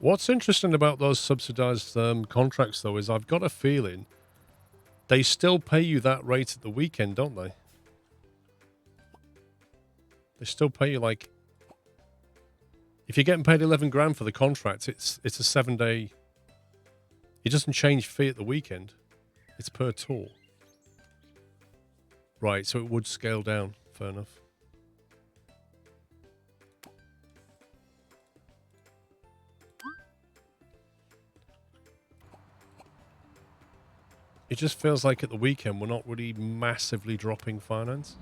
What's interesting about those subsidized contracts, though, is I've got a feeling they still pay you that rate at the weekend, don't they? They still pay you, like, if you're getting paid 11 grand for the contract, it's a 7-day. It doesn't change fee at the weekend. It's per tour. Right, so it would scale down. Fair enough. It just feels like at the weekend we're not really massively dropping finance.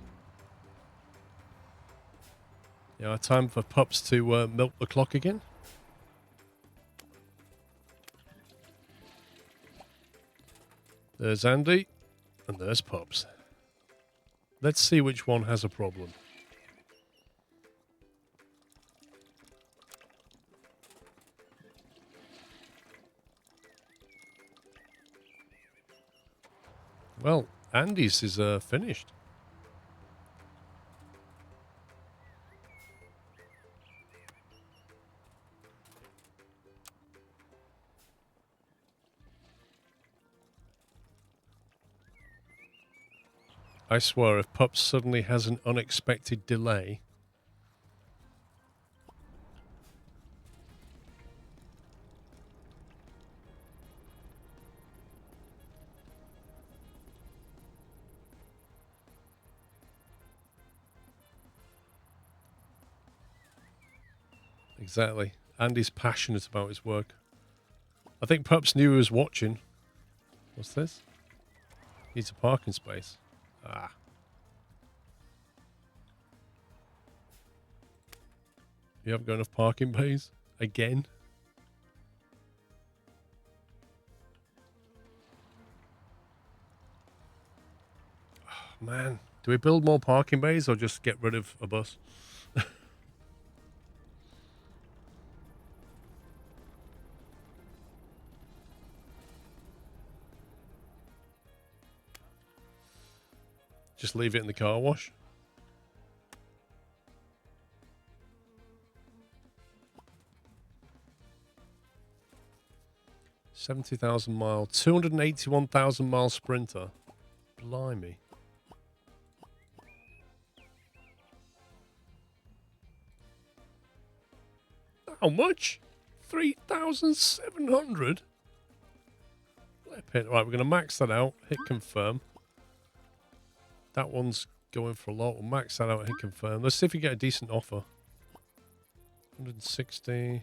Yeah, time for pups to milk the clock again. There's Andy, and there's pups. Let's see which one has a problem. Well, Andy's is finished. I swear, if Pups suddenly has an unexpected delay... Exactly. Andy's passionate about his work. I think Pups knew he was watching. What's this? Needs a parking space. Ah. You haven't got enough parking bays? Again? Oh, man. Do we build more parking bays or just get rid of a bus? Just leave it in the car wash? $70,000 281,000 mile sprinter. Blimey. How much? 3,700? Right, we're going to max that out. Hit confirm. That one's going for a lot. We'll max that out. Hit confirm. Let's see if we get a decent offer. 160.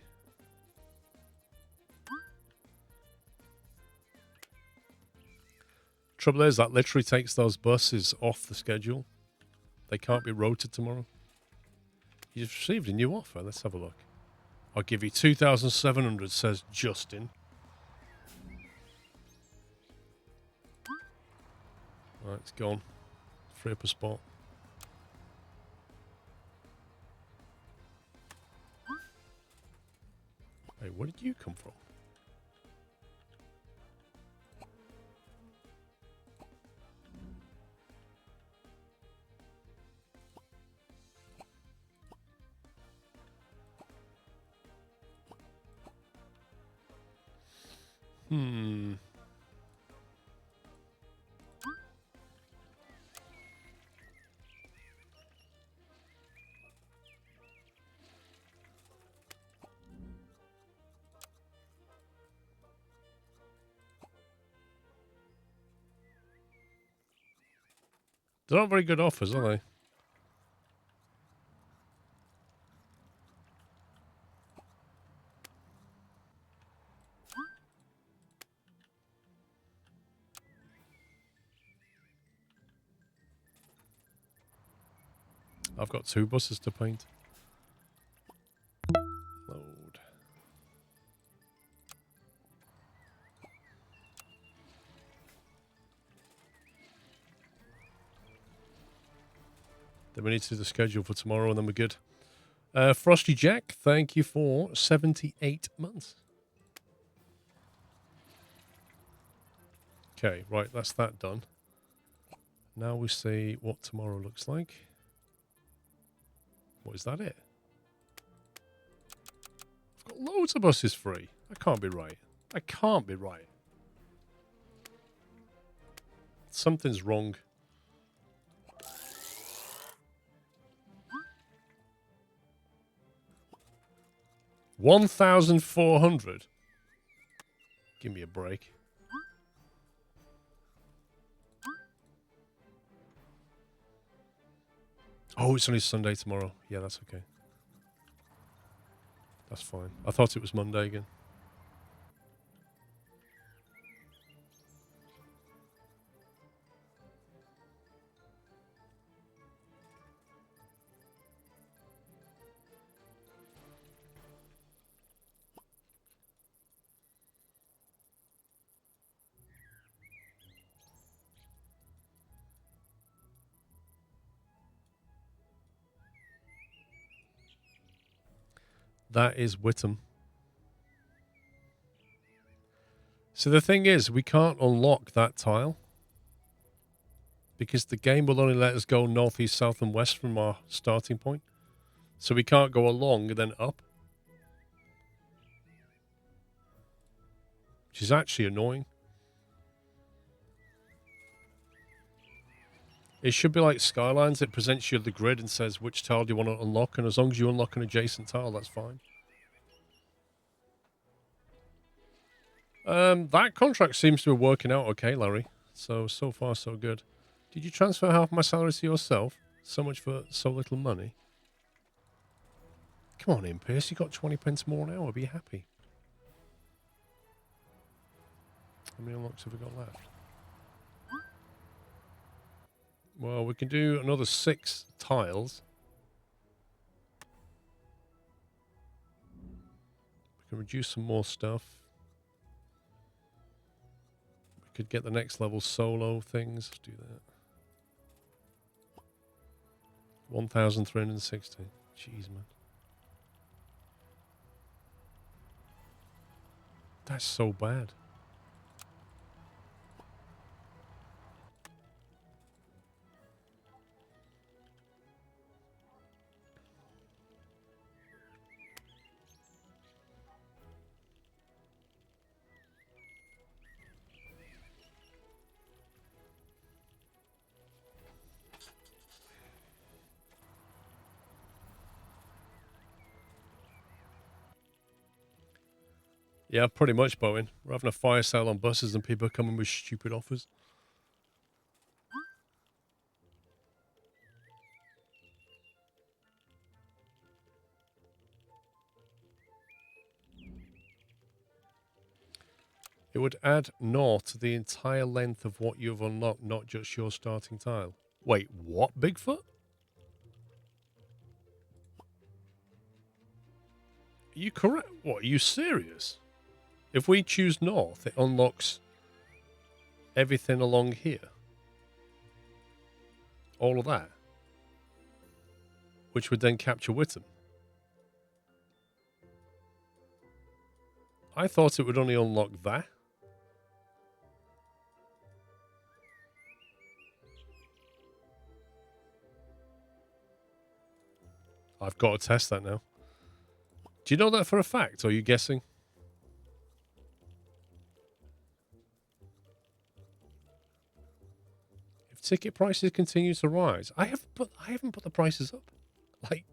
Trouble is that literally takes those buses off the schedule. They can't be rotated tomorrow. You've received a new offer. Let's have a look. I'll give you 2,700, says Justin. Right, it's gone. Free up a spot. Hey, where did you come from? Hmm. They're not very good offers, are they? I've got 2 buses to paint. Load. Then we need to do the schedule for tomorrow and then we're good. Frosty Jack, thank you for 78 months. Okay, right, that's that done. Now we see what tomorrow looks like. What is that it? I've loads of buses free. That can't be right. That can't be right. Something's wrong. $1,400. Give me a break. Oh, it's only Sunday tomorrow. Yeah, that's okay. That's fine. I thought it was Monday again. That is Whittam. So the thing is, we can't unlock that tile because the game will only let us go north, east, south, and west from our starting point. So we can't go along and then up. Which is actually annoying. It should be like Skylines. It presents you the grid and says which tile do you want to unlock, and as long as you unlock an adjacent tile, that's fine. That contract seems to be working out okay, Larry. So far, so good. Did you transfer half my salary to yourself? So much for so little money. Come on in, Pierce. You got 20 pence more an hour. Be happy. How many unlocks have we got left? Well, we can do another 6 tiles. We can reduce some more stuff. We could get the next level solo things. Let's do that. 1,360. Jeez, man. That's so bad. Yeah, pretty much, Bowen. We're having a fire sale on buses and people are coming with stupid offers. It would add naught to the entire length of what you've unlocked, not just your starting tile. Wait, what, Bigfoot? Are you correct? What, are you serious? If we choose north, it unlocks everything along here. All of that. Which would then capture Whittam. I thought it would only unlock that. I've got to test that now. Do you know that for a fact, or are you guessing? If ticket prices continue to rise, I haven't put the prices up. Like,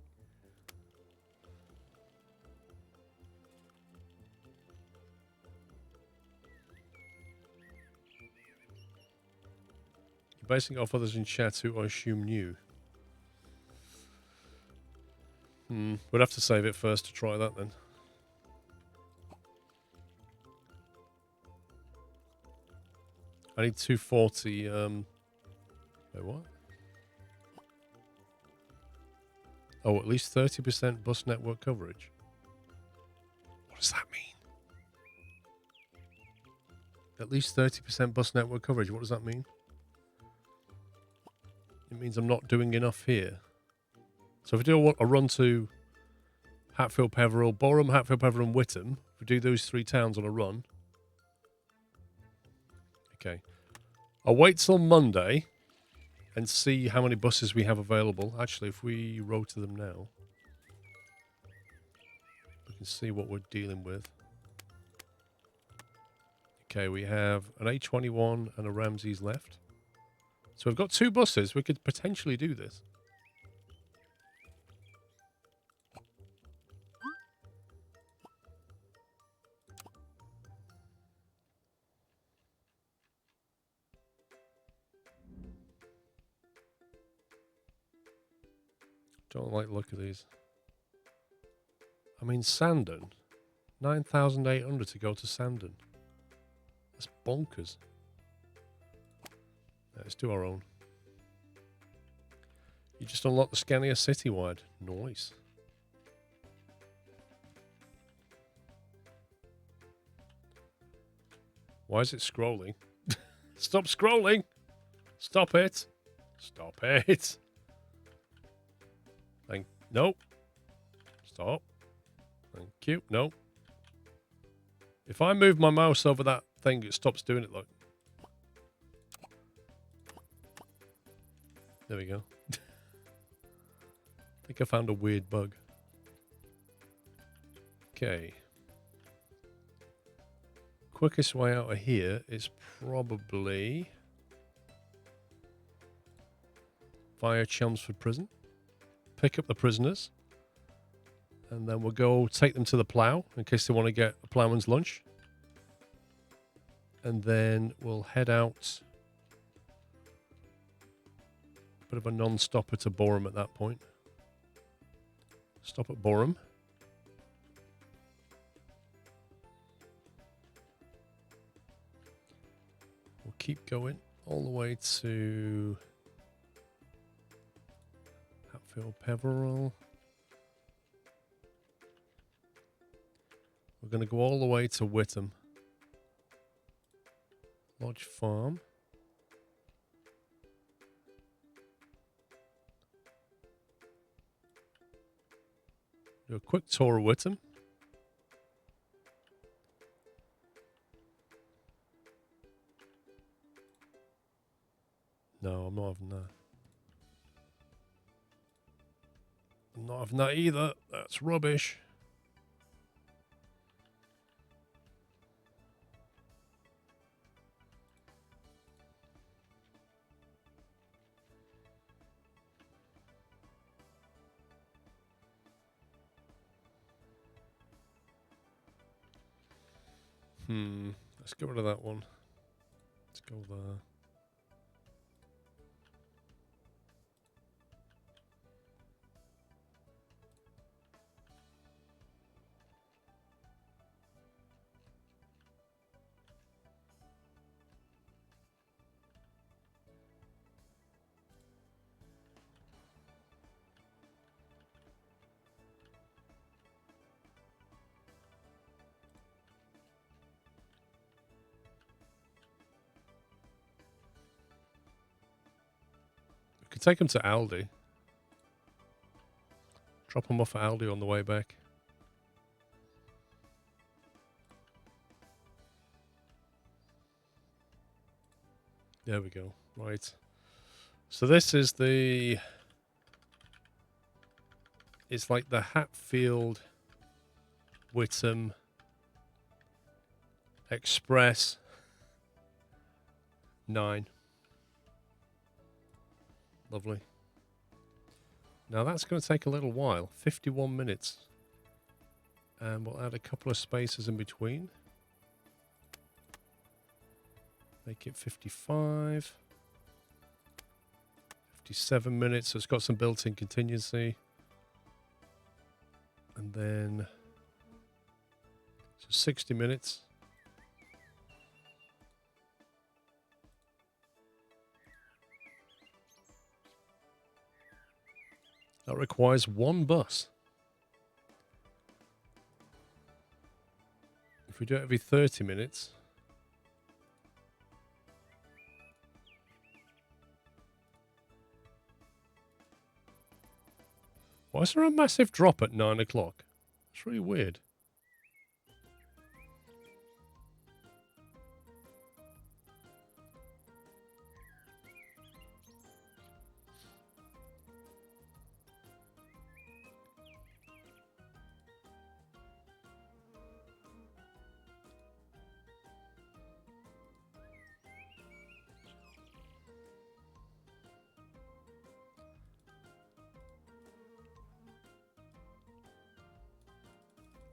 you're basing it off others in chat who I assume knew. We'd have to save it first to try that then. I need 240. Wait, what? Oh, at least 30% bus network coverage. What does that mean? At least 30% bus network coverage. What does that mean? It means I'm not doing enough here. So if we do a run to Hatfield, Peveril, Boreham, Hatfield, Peveril, and Whittam, if we do those 3 towns on a run. Okay. I'll wait till Monday and see how many buses we have available. Actually, if we rotor them now, we can see what we're dealing with. Okay, we have an A21 and a Ramses left. So we've got 2 buses. We could potentially do this. Don't like the look of these. I mean, Sandon. 9,800 to go to Sandon. That's bonkers. Let's do our own. You just unlock the Scania Citywide. Nice. Why is it scrolling? Stop scrolling! Stop it! Stop it! Nope. Stop. Thank you. Nope. If I move my mouse over that thing, it stops doing it, look. There we go. I think I found a weird bug. Okay. Quickest way out of here is probably via Chelmsford Prison. Pick up the prisoners. And then we'll go take them to the plough in case they want to get a ploughman's lunch. And then we'll head out. Bit of a non-stopper to Boreham at that point. Stop at Boreham. We'll keep going all the way to Hatfield Peveril. We're going to go all the way to Whittam. Lodge Farm. Do a quick tour of Whittam. No, I'm not having that. I'm not having that either. That's rubbish. Let's get rid of that one. Let's go there. Could take him to Aldi. Drop him off at Aldi on the way back. There we go. Right. So this is the... It's like the Hatfield Whittam Express 9. Lovely. Now that's going to take a little while. 51 minutes. And we'll add a couple of spaces in between. Make it 55. 57 minutes. So it's got some built-in contingency. And then... So 60 minutes. That requires 1 bus. If we do it every 30 minutes... Why is there a massive drop at 9 o'clock? It's really weird.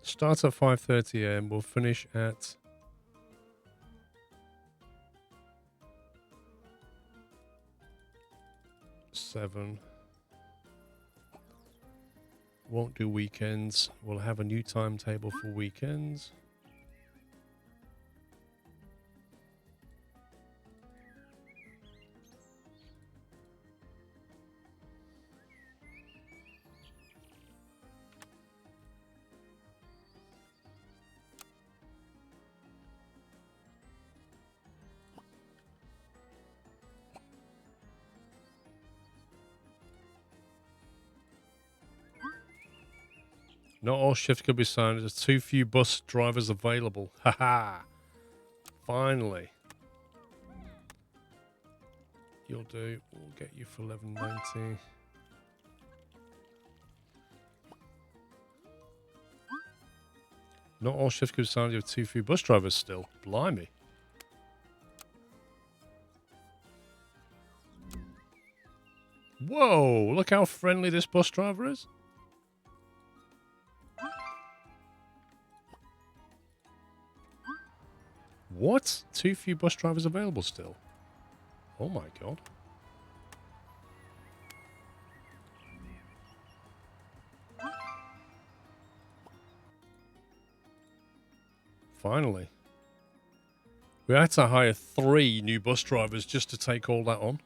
Start at 5:30 a.m. We'll finish at 7. Won't do weekends. We'll have a new timetable for weekends. Not all shifts could be signed. There's too few bus drivers available. Haha. Finally. You'll do. We'll get you for 11.90. Not all shifts could be signed. You have too few bus drivers still. Blimey. Whoa! Look how friendly this bus driver is. What? Too few bus drivers available still. Oh my god. Finally. We had to hire 3 new bus drivers just to take all that on.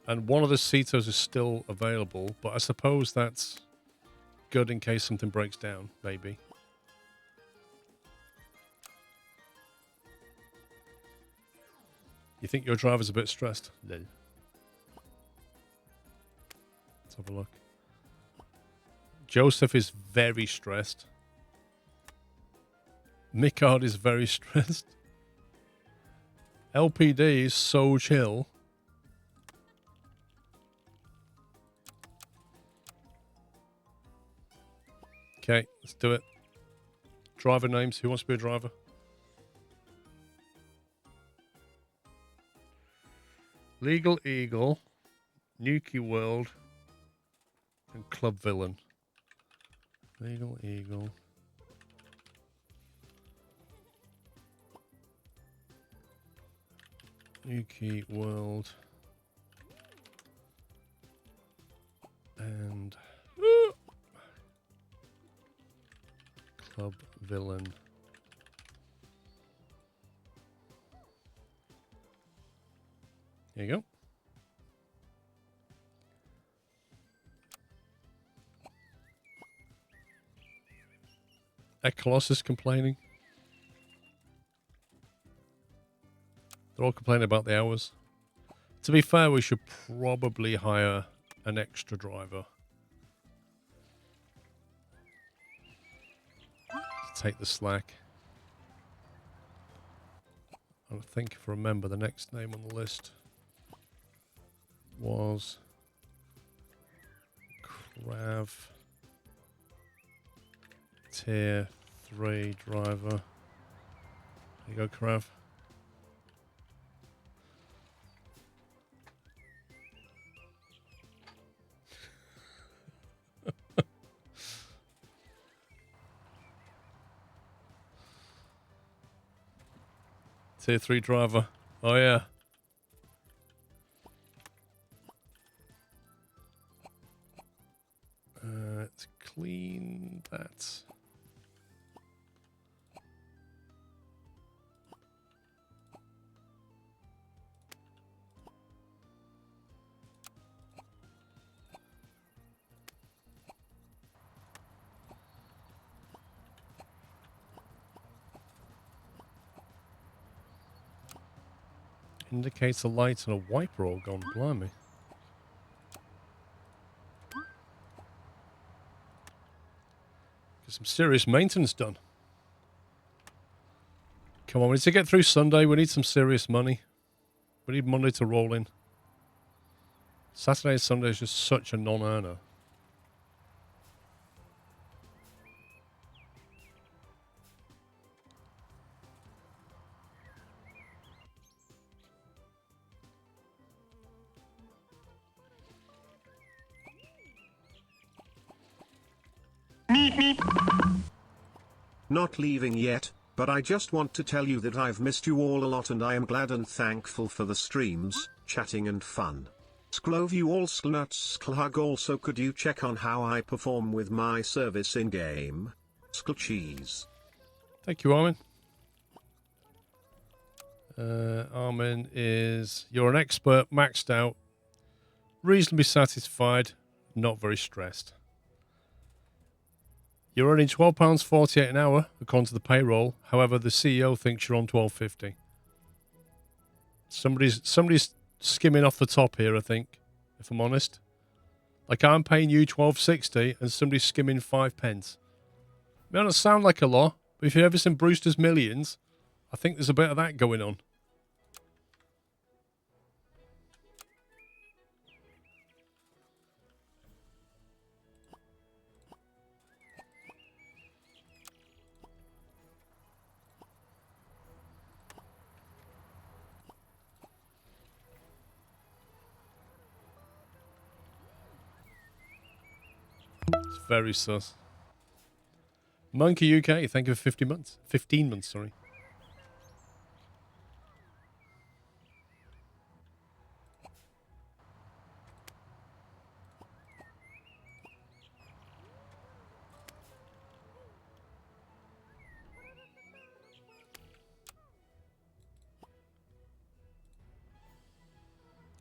And one of the Cetos is still available, but I suppose that's good in case something breaks down, maybe. You think your driver's a bit stressed? No. Let's have a look. Joseph is very stressed. Mickard is very stressed. LPD is so chill. Okay, let's do it. Driver names. Who wants to be a driver? Legal Eagle, Nuki World, and Club Villain. Legal Eagle. Nuki World. And Club Villain. There you go. Eklos is complaining. They're all complaining about the hours. To be fair, we should probably hire an extra driver to take the slack. I think if I remember, the next name on the list was Krav Tier 3 driver. There you go, Krav. Tier 3 driver. Oh yeah. Let's clean that. Indicates a light and a wiper all gone. Blimey. Get some serious maintenance done. Come on, we need to get through Sunday. We need some serious money. We need Monday to roll in. Saturday and Sunday is just such a non-earner. Not leaving yet, but I just want to tell you that I've missed you all a lot and I am glad and thankful for the streams, chatting and fun. Sklove you all sknuts sklhug. Also could you check on how I perform with my service in game? Skl cheese. Thank you, Armin. Armin is, you're an expert, maxed out, reasonably satisfied, not very stressed. You're earning £12.48 an hour, according to the payroll. However, the CEO thinks you're on £12.50. Somebody's skimming off the top here, I think, if I'm honest. Like, I'm paying you £12.60 and somebody's skimming 5 pence. It may not sound like a lot, but if you've ever seen Brewster's Millions, I think there's a bit of that going on. It's very sus. Monkey UK, thank you for 50 months. 15 months, sorry.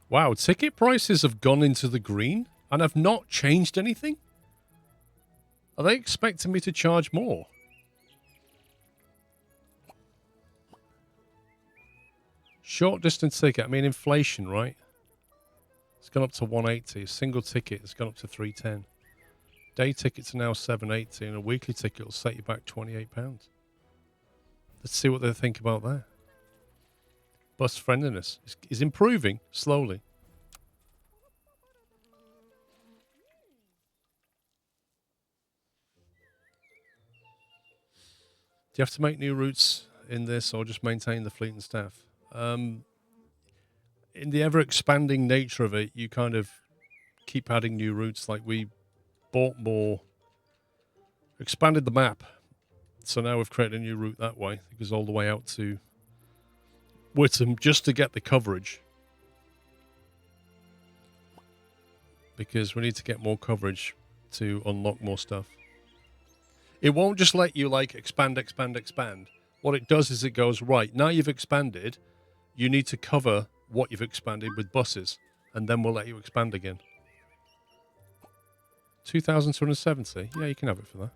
Wow, ticket prices have gone into the green and have not changed anything? Are they expecting me to charge more? Short distance ticket, I mean inflation, right? It's gone up to 180. A single ticket has gone up to 310. Day tickets are now 780 and a weekly ticket will set you back £28. Let's see what they think about that. Bus friendliness is improving slowly. Do you have to make new routes in this or just maintain the fleet and staff? In the ever-expanding nature of it, you kind of keep adding new routes. Like, we bought more, expanded the map. So now we've created a new route that way. It goes all the way out to Whittam just to get the coverage. Because we need to get more coverage to unlock more stuff. It won't just let you, like, expand. What it does is it goes, right, now you've expanded, you need to cover what you've expanded with buses, and then we'll let you expand again. 2,270? Yeah, you can have it for that.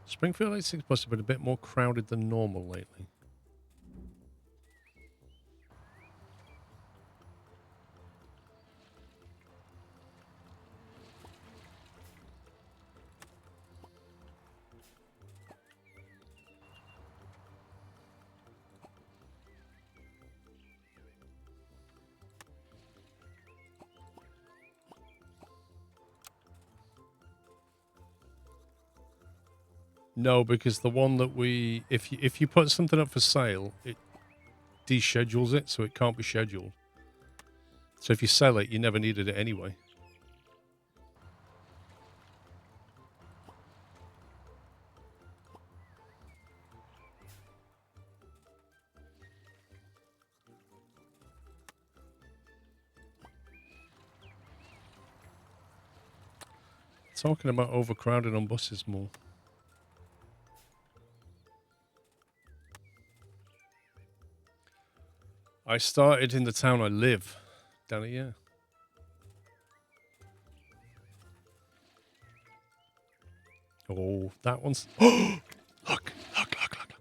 Springfield 86 bus have been a bit more crowded than normal lately. No, because the one that we, if you put something up for sale, it deschedules it, so it can't be scheduled. So if you sell it, you never needed it anyway. Talking about overcrowding on buses more. I started in the town I live, Danny, yeah. Oh, that one's... Oh! Look.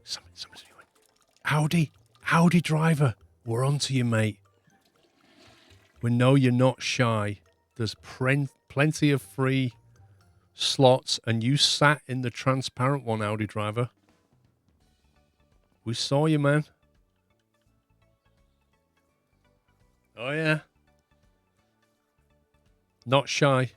Somebody's doing. Howdy, driver. We're on to you, mate. We know you're not shy. There's plenty of free slots, and you sat in the transparent one, Audi driver. We saw you, man. Oh, yeah. Not shy.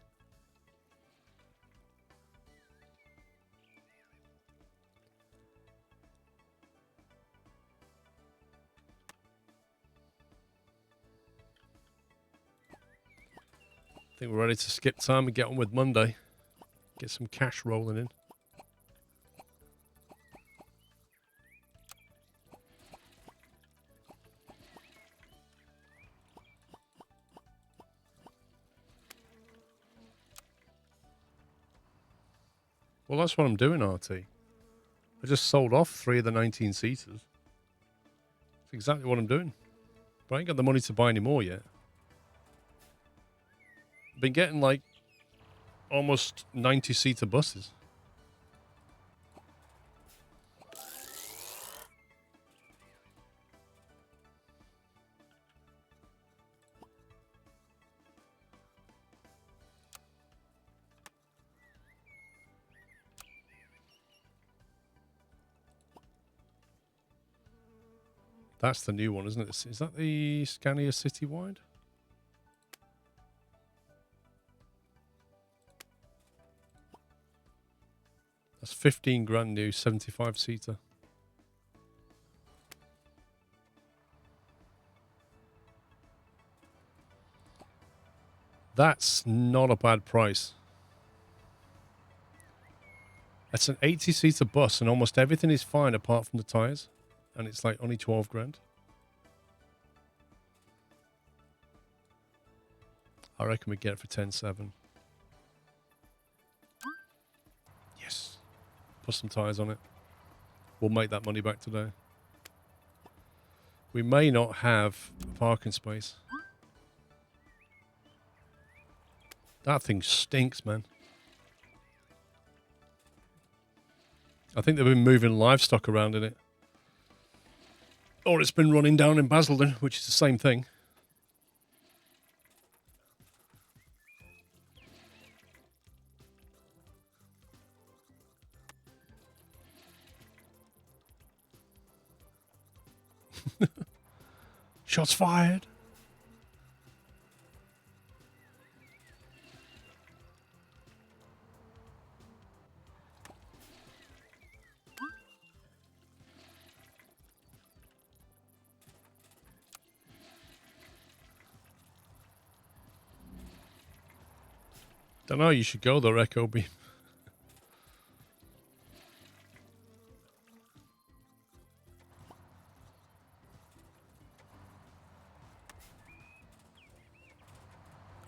I think we're ready to skip time and get on with Monday. Get some cash rolling in. Well, that's what I'm doing, RT. I just sold off 3 of the 19-seaters. That's exactly what I'm doing. But I ain't got the money to buy any more yet. I've been getting like almost 90-seater buses. That's the new one, isn't it? Is that the Scania Citywide? That's 15 grand new, 75-seater. That's not a bad price. That's an 80-seater bus, and almost everything is fine apart from the tyres. And it's like only 12 grand. I reckon we get it for 10.7. Yes. Put some tyres on it. We'll make that money back today. We may not have a parking space. That thing stinks, man. I think they've been moving livestock around in it. Or it's been running down in Basildon, which is the same thing. Shots fired. Don't know, you should go there, Echo Beam.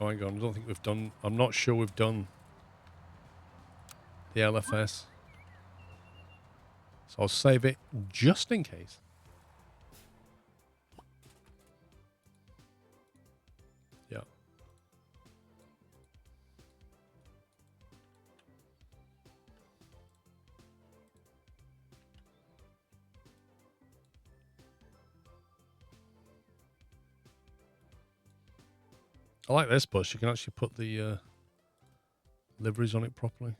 Oh, hang on, I don't think we've done... I'm not sure we've done the LFS. So I'll save it just in case. Yeah. I like this bus. You can actually put the liveries on it properly.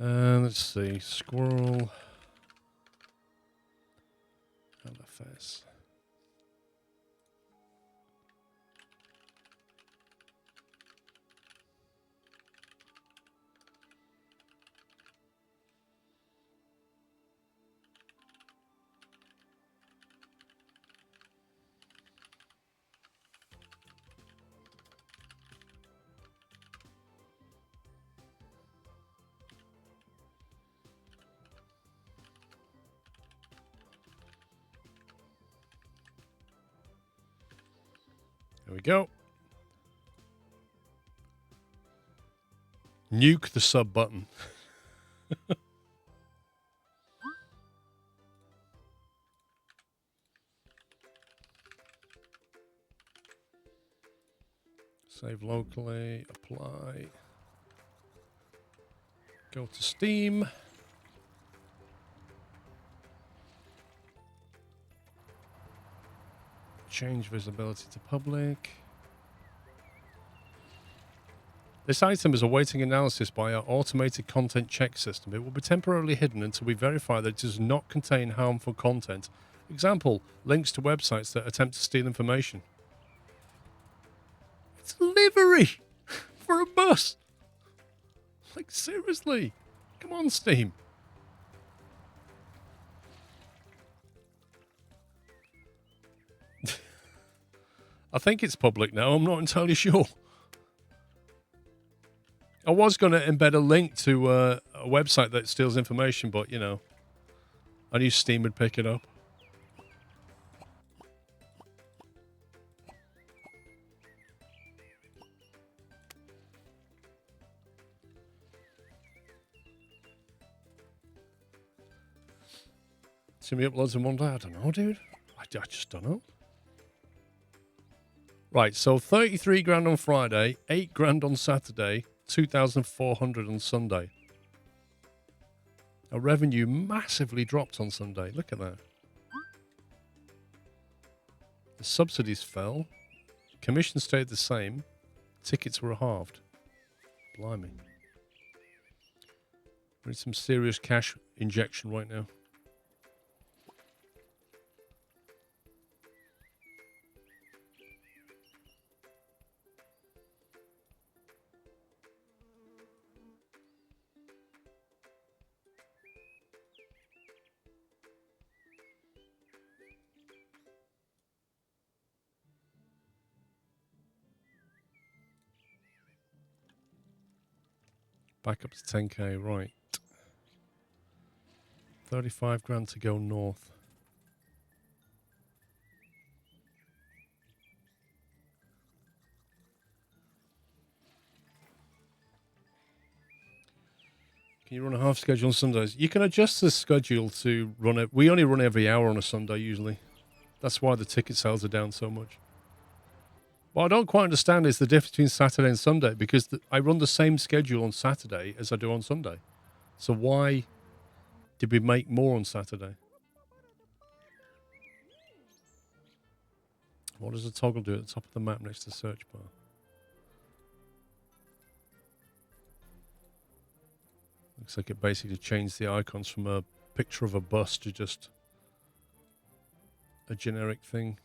Let's see. Squirrel. LFS. There we go. Nuke the sub button. Save locally, apply. Go to Steam. Change visibility to public. This item is awaiting analysis by our automated content check system. It will be temporarily hidden until we verify that it does not contain harmful content. Example, links to websites that attempt to steal information. It's livery for a bus. Like, seriously. Come on, Steam. I think it's public now. I'm not entirely sure. I was going to embed a link to a website that steals information, but, you know, I knew Steam would pick it up. Too many uploads in one day? I don't know, dude. I just don't know. Right, so 33 grand on Friday, 8 grand on Saturday, 2,400 on Sunday. Our revenue massively dropped on Sunday. Look at that. The subsidies fell. Commission stayed the same. Tickets were halved. Blimey. We need some serious cash injection right now. Back up to 10k, right. 35 grand to go north. Can you run a half schedule on Sundays? You can adjust the schedule to run it. We only run every hour on a Sunday usually. That's why the ticket sales are down so much. What I don't quite understand is the difference between Saturday and Sunday, because I run the same schedule on Saturday as I do on Sunday. So why did we make more on Saturday? What does the toggle do at the top of the map next to the search bar? Looks like it basically changed the icons from a picture of a bus to just a generic thing.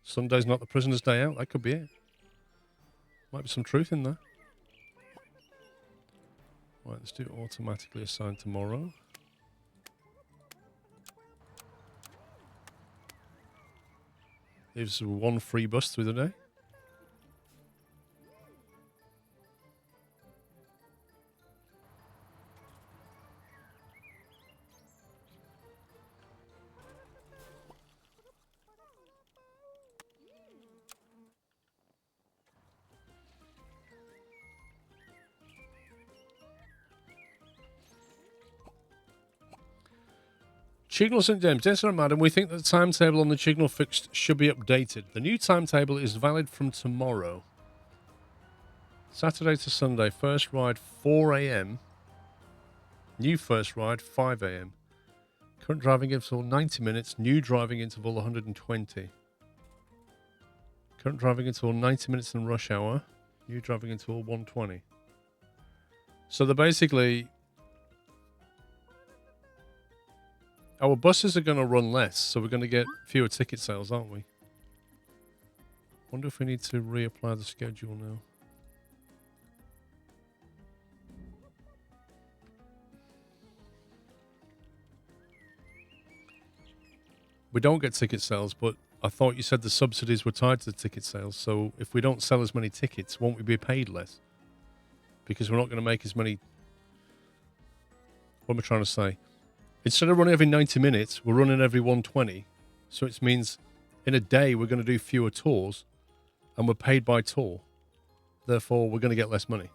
Sunday's not the prisoner's day out. That could be it. Might be some truth in there. Right, let's do automatically assign tomorrow. Leaves one free bus through the day. Chignal St. James, yes sir, madam, we think that the timetable on the Chignal fixed should be updated. The new timetable is valid from tomorrow. Saturday to Sunday, first ride 4 a.m. New first ride 5 a.m. Current driving interval 90 minutes, new driving interval 120. Current driving interval 90 minutes in rush hour, new driving interval 120. So they're basically... Our buses are going to run less, so we're going to get fewer ticket sales, aren't we? Wonder if we need to reapply the schedule now. We don't get ticket sales, but I thought you said the subsidies were tied to the ticket sales, so if we don't sell as many tickets, won't we be paid less? Because we're not going to make as many... What am I trying to say? Instead of running every 90 minutes, we're running every 120. So it means in a day, we're going to do fewer tours and we're paid by tour. Therefore, we're going to get less money.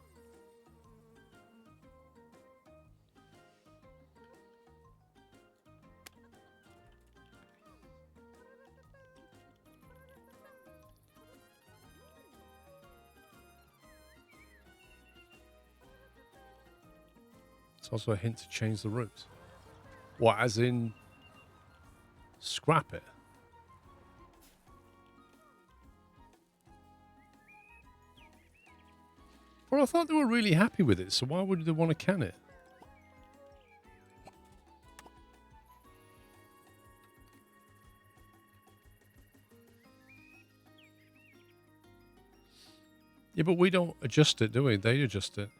It's also a hint to change the route. What, as in scrap it? Well, I thought they were really happy with it, so why would they want to can it? Yeah, but we don't adjust it, do we? They adjust it.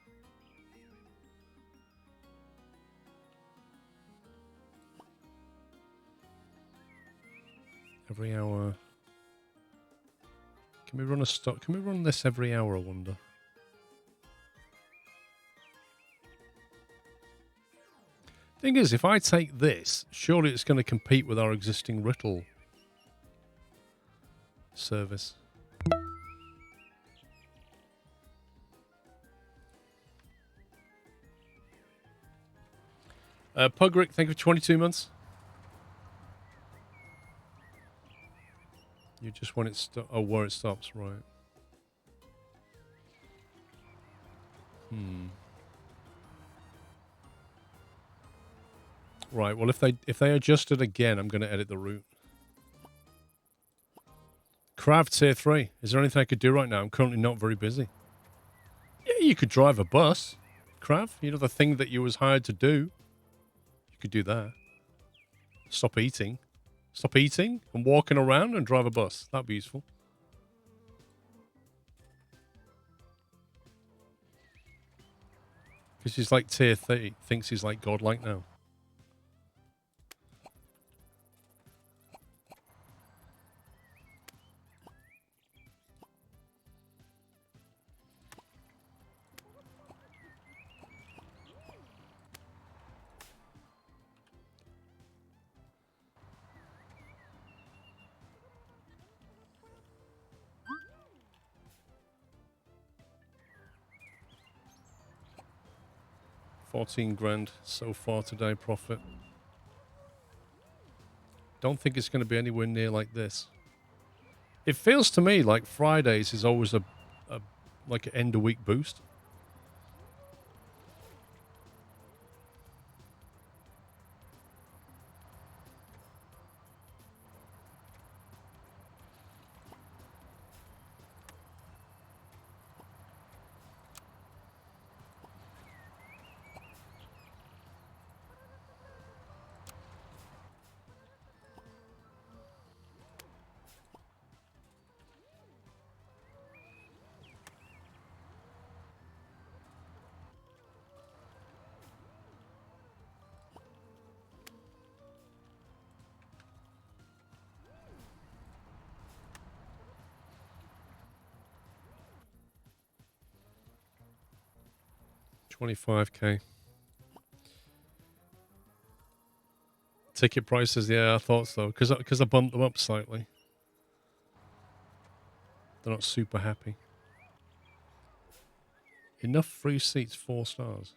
Every hour. Can we run a stock? Can we run this every hour, I wonder? Thing is, if I take this, surely it's going to compete with our existing Riddle service. Pugrick, thank you for 22 months. You just want it where it stops, right? Right, well if they adjust it again, I'm going to edit the route. Crav tier 3. Is there anything I could do right now? I'm currently not very busy. Yeah, you could drive a bus. Crav, you know the thing that you was hired to do. You could do that. Stop eating. Stop eating and walking around and drive a bus. That'd be useful. Because he's like tier 3. Thinks he's like godlike now. $14,000 so far today, profit. Don't think it's going to be anywhere near like this. It feels to me like Fridays is always a like an end of week boost. $25K. Ticket prices, yeah, I thought so. Because I bumped them up slightly. They're not super happy. Enough free seats, 4 stars.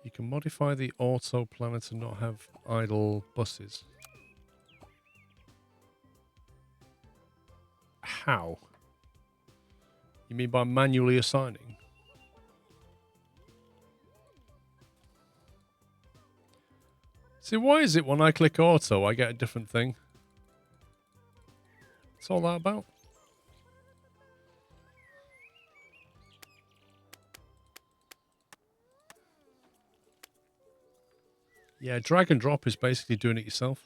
You can modify the auto planner to not have idle buses. How? You mean by manually assigning? See, why is it when I click auto, I get a different thing? What's all that about? Yeah, drag and drop is basically doing it yourself.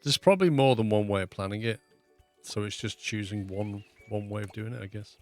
There's probably more than one way of planning it, so it's just choosing one way of doing it, I guess.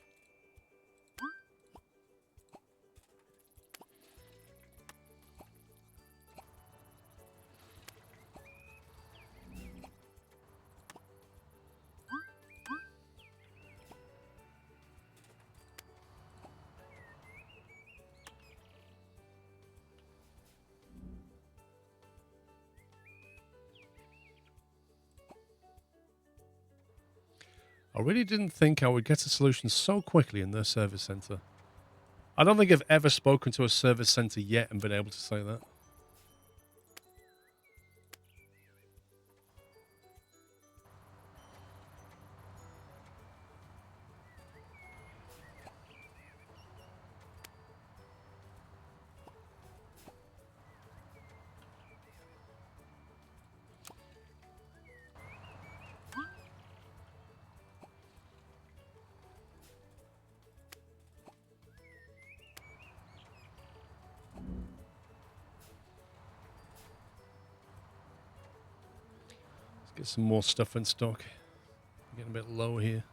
I really didn't think I would get a solution so quickly in their service center. I don't think I've ever spoken to a service center yet and been able to say that. Get some more stuff in stock. Getting a bit low here.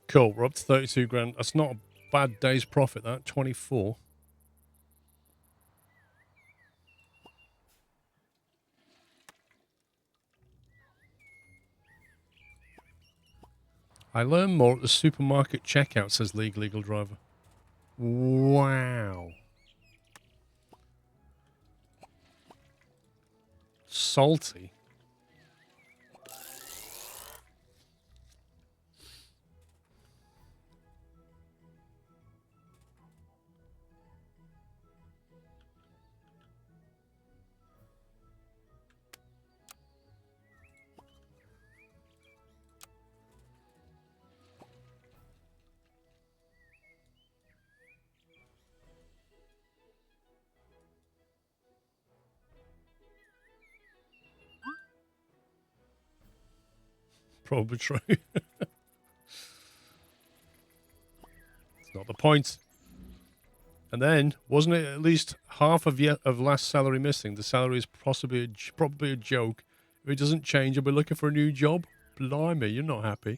Cool, we're up to 32 grand. That's not a bad day's profit, that. 24. I learned more at the supermarket checkout, says Legal Driver. Wow. Salty. Probably true. It's not the point. And then, wasn't it at least half of last salary missing? The salary is probably a joke. If it doesn't change, I'll be looking for a new job. Blimey, you're not happy.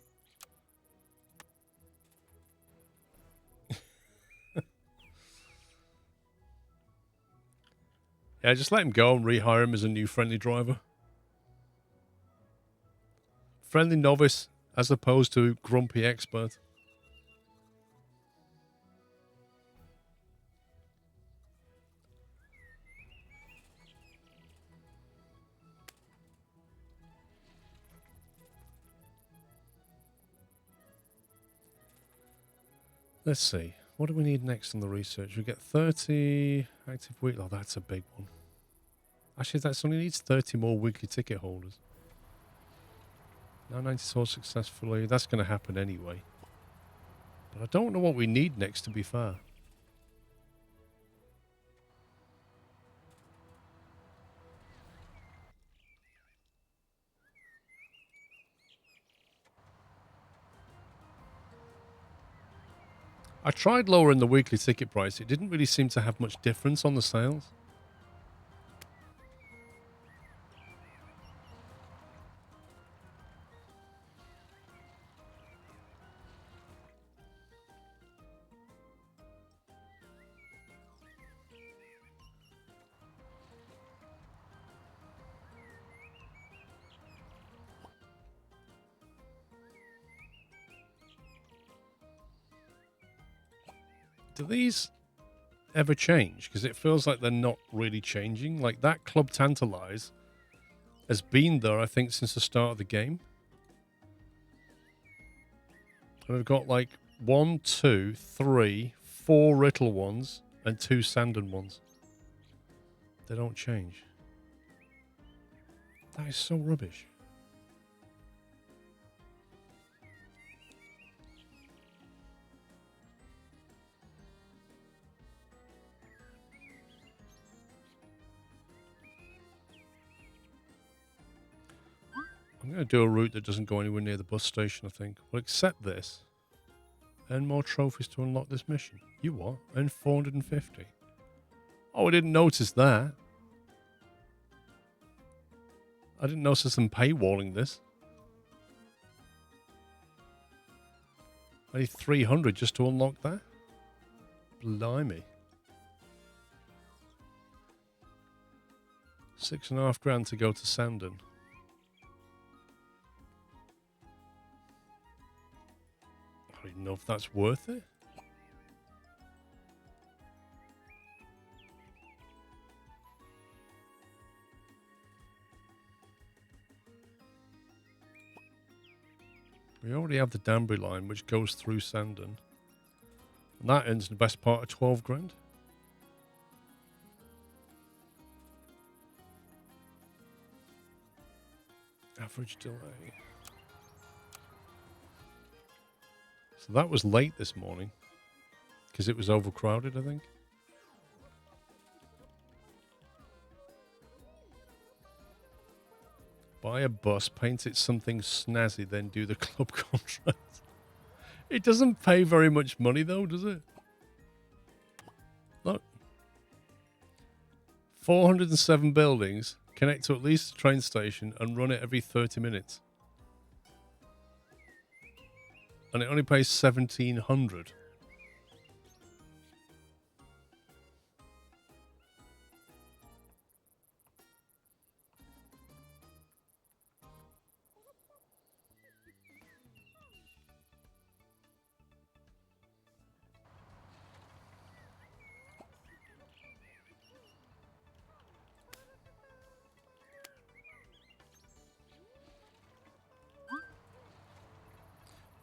Yeah, just let him go and rehire him as a new friendly driver. Friendly novice as opposed to grumpy expert. Let's see. What do we need next on the research? We get 30 active week. Oh, that's a big one. Actually, that only needs 30 more weekly ticket holders. Now 90 sold successfully. That's going to happen anyway. But I don't know what we need next, to be fair. I tried lowering the weekly ticket price. It didn't really seem to have much difference on the sales. Do these ever change? Because it feels like they're not really changing. Like that Club Tantalize has been there, I think, since the start of the game. And we've got like 1, 2, 3, 4 Riddle ones and 2 Sandon ones. They don't change. That is so rubbish. I'm going to do a route that doesn't go anywhere near the bus station, I think. We'll accept this. Earn more trophies to unlock this mission. You what? Earn 450. Oh, I didn't notice that. I didn't notice them paywalling this. I need 300 just to unlock that? Blimey. 6.5 grand to go to Sandon. I don't even know if that's worth it. We already have the Danbury line, which goes through Sandon. And that earns the best part of 12 grand. Average delay. So that was late this morning. Because it was overcrowded, I think. Buy a bus, paint it something snazzy, then do the club contract. It doesn't pay very much money though, does it? Look. 407 buildings, connect to at least a train station and run it every 30 minutes. And it only pays 1,700.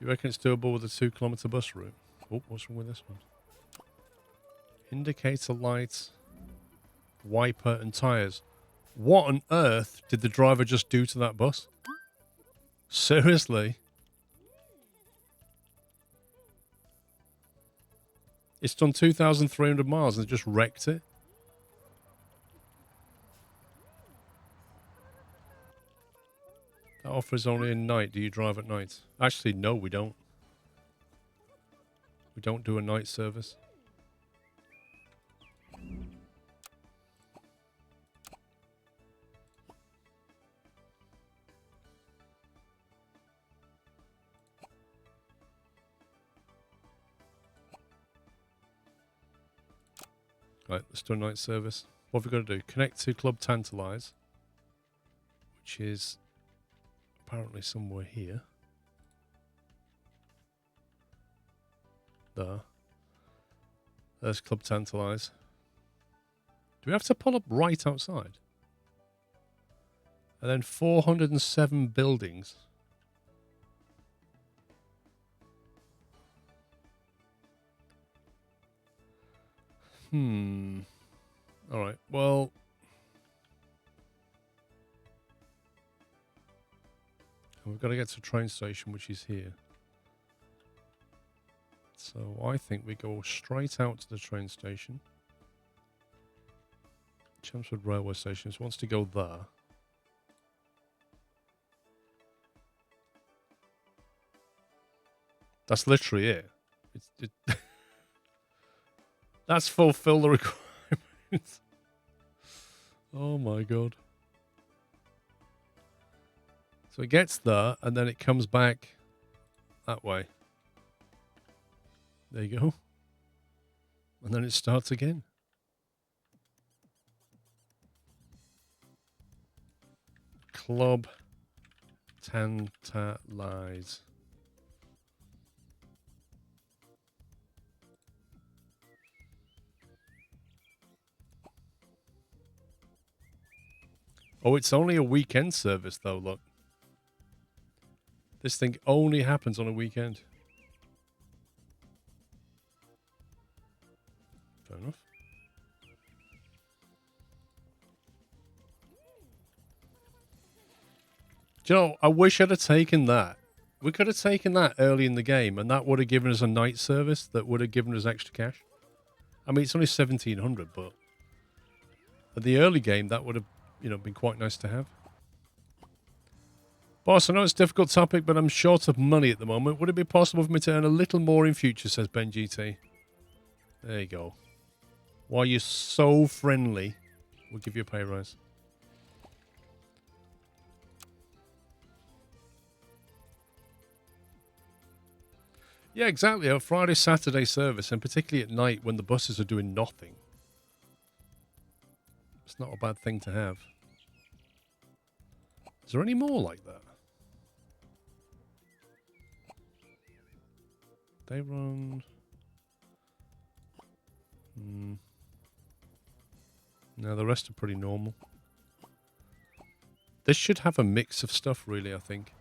You reckon it's doable with a 2-kilometre bus route? Oh, what's wrong with this one? Indicator lights, wiper and tyres. What on earth did the driver just do to that bus? Seriously? It's done 2,300 miles and it just wrecked it? That offer is only at night. Do you drive at night? Actually, no, we don't. We don't do a night service. Right, let's do a night service. What have we got to do? Connect to Club Tantalize, which is apparently somewhere here. There. There's Club Tantalize. Do we have to pull up right outside? And then 407 buildings. Alright, well... we've got to get to the train station, which is here. So I think we go straight out to the train station. Chelmsford Railway Station wants to go there. That's literally it. That's fulfill the requirements. Oh my god. So it gets there and then it comes back that way. There you go. And then it starts again. Club Tantalize. Oh, it's only a weekend service though, look. This thing only happens on a weekend. Fair enough. Do you know, I wish I'd have taken that. We could have taken that early in the game, and that would have given us a night service that would have given us extra cash. I mean, it's only 1,700, but at the early game, that would have, you know, been quite nice to have. Boss, I know it's a difficult topic, but I'm short of money at the moment. Would it be possible for me to earn a little more in future, says Ben GT. There you go. While you're so friendly, we'll give you a pay rise. Yeah, exactly. A Friday, Saturday service, and particularly at night when the buses are doing nothing. It's not a bad thing to have. Is there any more like that? They run... No, the rest are pretty normal. This should have a mix of stuff, really, I think.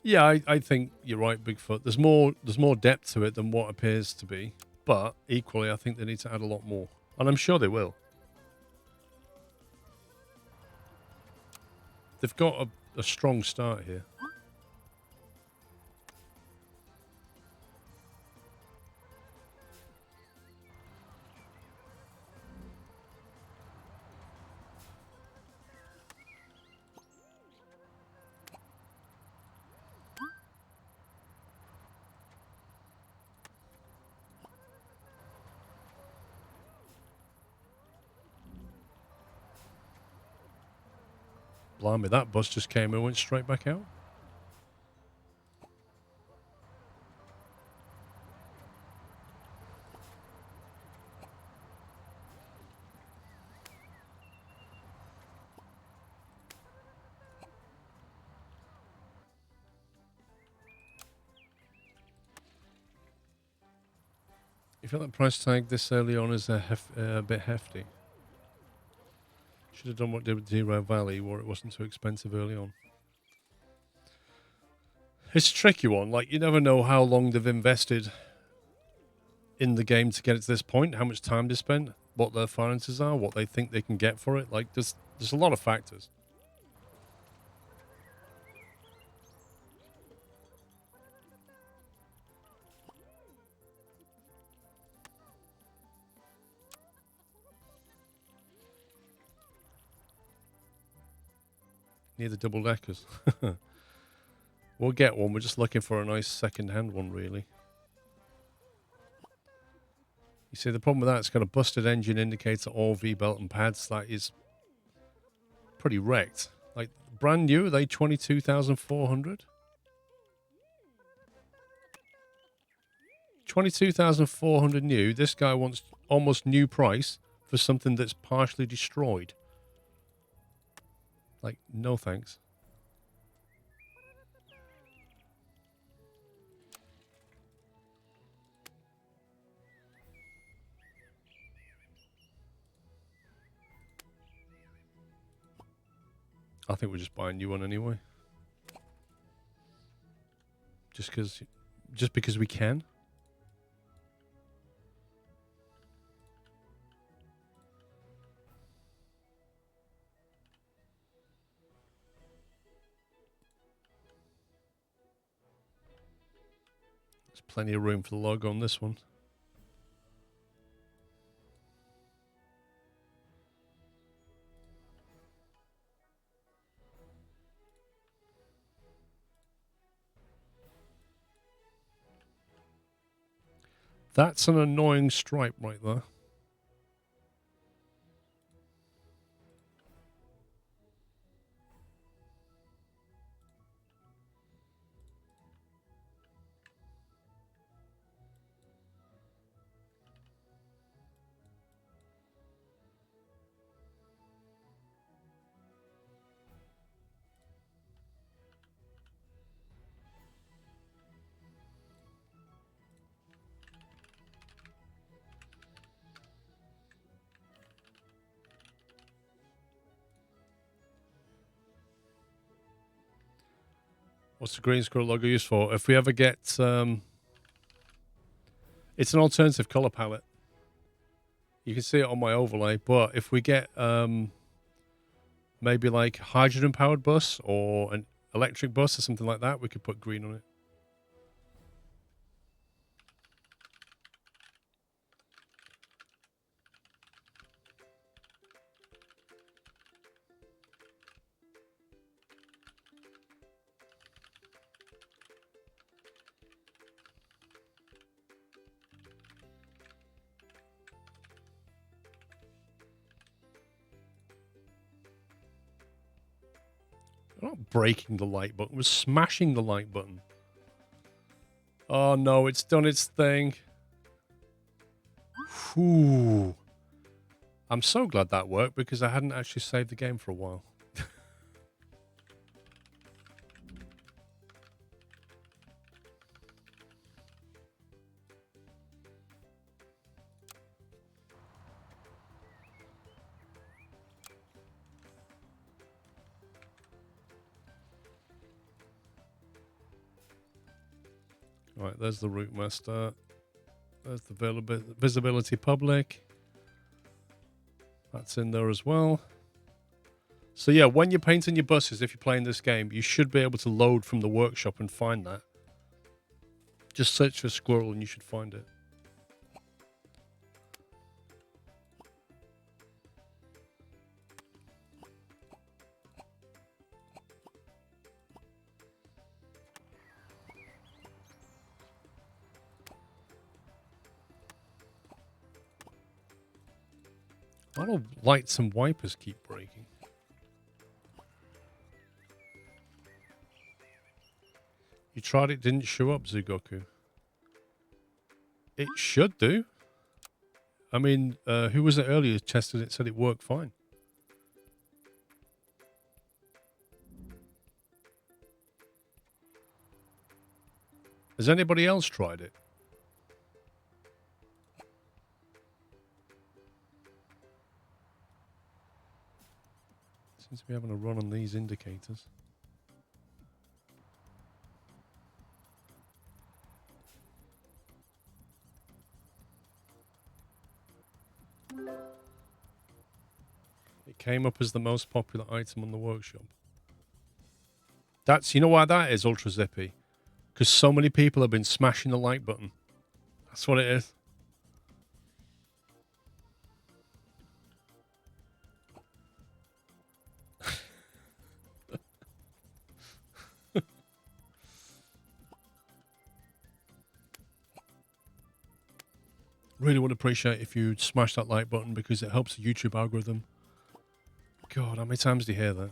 Yeah, I think you're right, Bigfoot. There's more depth to it than what appears to be, but equally, I think they need to add a lot more, and I'm sure they will. They've got a strong start here. Blimey, that bus just came and went straight back out. You feel that price tag this early on is a bit hefty. Should have done what they did with Zero Valley, where it wasn't too expensive early on. It's a tricky one. Like, you never know how long they've invested in the game to get it to this point, how much time they spent, what their finances are, what they think they can get for it. Like, there's a lot of factors. Near the double deckers. We'll get one. We're just looking for a nice second-hand one, really. You see, the problem with that, it's got a busted engine indicator, all V-belt and pads. That is pretty wrecked. Like, brand new, are they 22,400? 22,400 new. This guy wants almost new price for something that's partially destroyed. Like, no thanks. I think we'll just buy a new one anyway. Just because we can. There's plenty of room for the logo on this one. That's an annoying stripe right there. What's the green squirrel logo used for? If we ever get... it's an alternative color palette. You can see it on my overlay, but if we get maybe like hydrogen-powered bus or an electric bus or something like that, we could put green on it. We're not breaking the like button, we're smashing the like button. Oh no, it's done its thing. Whew. I'm so glad that worked because I hadn't actually saved the game for a while. Right, there's the route master. There's the visibility public. That's in there as well. So yeah, when you're painting your buses, if you're playing this game, you should be able to load from the workshop and find that. Just search for squirrel and you should find it. Why do lights and wipers keep breaking? You tried it, didn't show up, Zugoku. It should do. I mean, who was it earlier tested it, said it worked fine. Has anybody else tried it? Seems to be having a run on these indicators. It came up as the most popular item on the workshop. That's, you know why that is, Ultra Zippy? Because so many people have been smashing the like button. That's what it is. Really would appreciate if you smash that like button because it helps the YouTube algorithm. God, how many times do you hear that?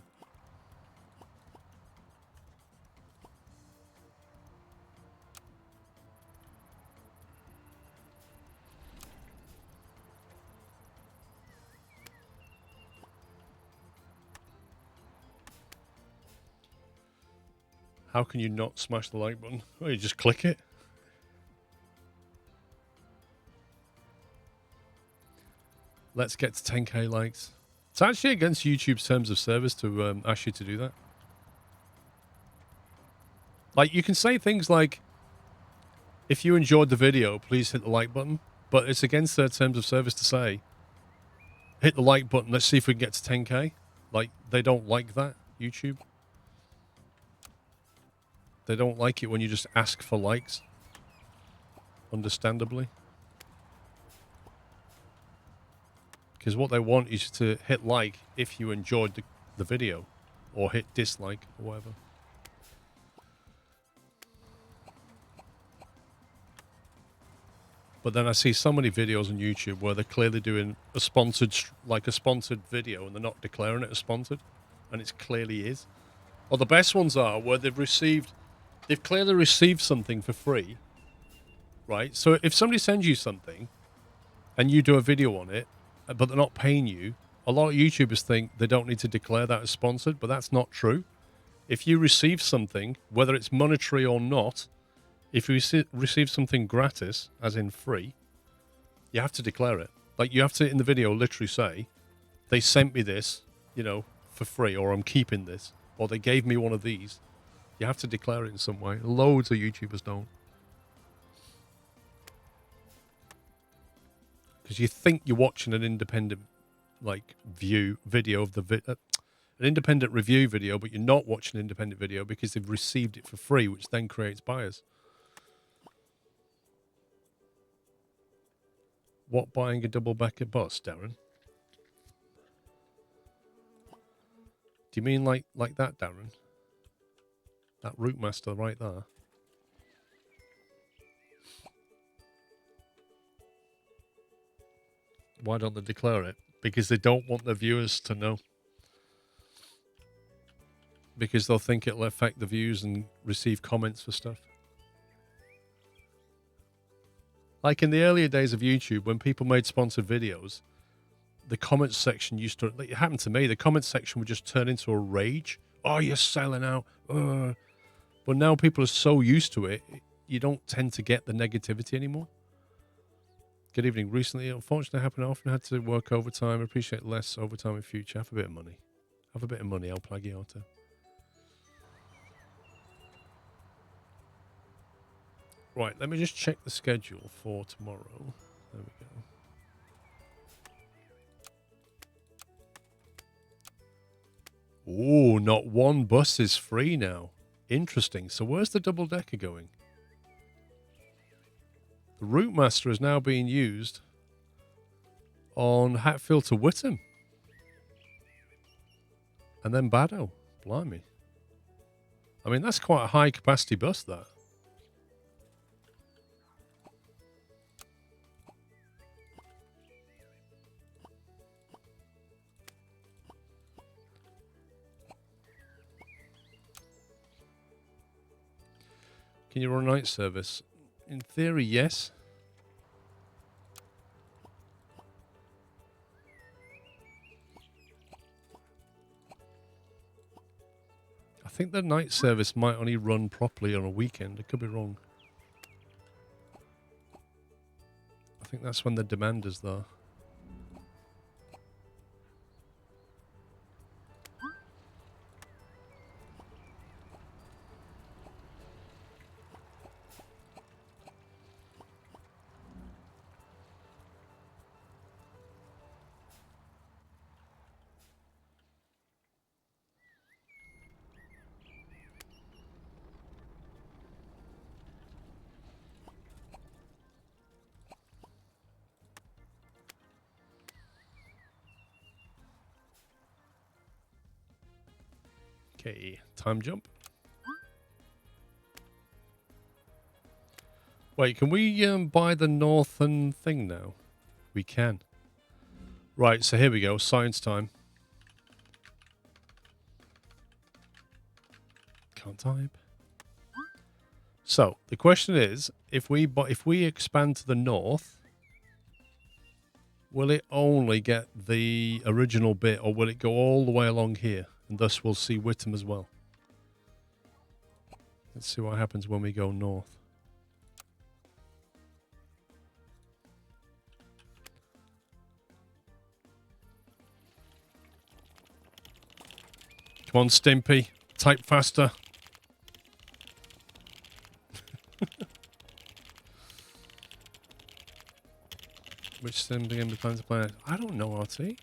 How can you not smash the like button? Oh, you just click it. Let's get to 10k likes. It's actually against YouTube's terms of service to ask you to do that. Like, you can say things like, if you enjoyed the video, please hit the like button. But it's against their terms of service to say, hit the like button, let's see if we can get to 10k. Like, they don't like that, YouTube. They don't like it when you just ask for likes. Understandably. Because what they want is to hit like if you enjoyed the video. Or hit dislike, or whatever. But then I see so many videos on YouTube where they're clearly doing a sponsored video and they're not declaring it as sponsored. And it clearly is. Or the best ones are where they've clearly received something for free. Right? So if somebody sends you something and you do a video on it, but they're not paying you, a lot of YouTubers think they don't need to declare that as sponsored, but that's not true. If you receive something, whether it's monetary or not, if you receive something gratis, as in free, you have to declare it. Like, you have to, in the video, literally say, they sent me this, for free, or I'm keeping this, or they gave me one of these. You have to declare it in some way. Loads of YouTubers don't. Because you think you're watching an independent, video of the an independent review video, but you're not watching an independent video because they've received it for free, which then creates bias. What, buying a double-backer bus, Darren? Do you mean like that, Darren? That route master right there? Why don't they declare it? Because they don't want their viewers to know. Because they'll think it'll affect the views and receive comments for stuff. Like in the earlier days of YouTube, when people made sponsored videos, the comments section used to... It happened to me. The comments section would just turn into a rage. Oh, you're selling out. But now people are so used to it, you don't tend to get the negativity anymore. Good evening. Recently, unfortunately, happened. I often had to work overtime. I appreciate less overtime in future. Have a bit of money. Have a bit of money, El Plagiato. Right, let me just check the schedule for tomorrow. There we go. Oh, not one bus is free now. Interesting. So where's the double decker going? The Route Master is now being used on Hatfield to Whittam. And then Baddow. Blimey. I mean, that's quite a high capacity bus, that. Can you run night service? In theory, yes. I think the night service might only run properly on a weekend. I could be wrong. I think that's when the demand is there. Okay, time jump. Wait, can we buy the northern thing now? We can. Right, so here we go. Science time. Can't type. So the question is, if we expand to the north, will it only get the original bit, or will it go all the way along here, and thus we'll see Whittam as well? Let's see what happens when we go north. Come on, Stimpy. Type faster. Which sim game we plan to play? I don't know, RT. I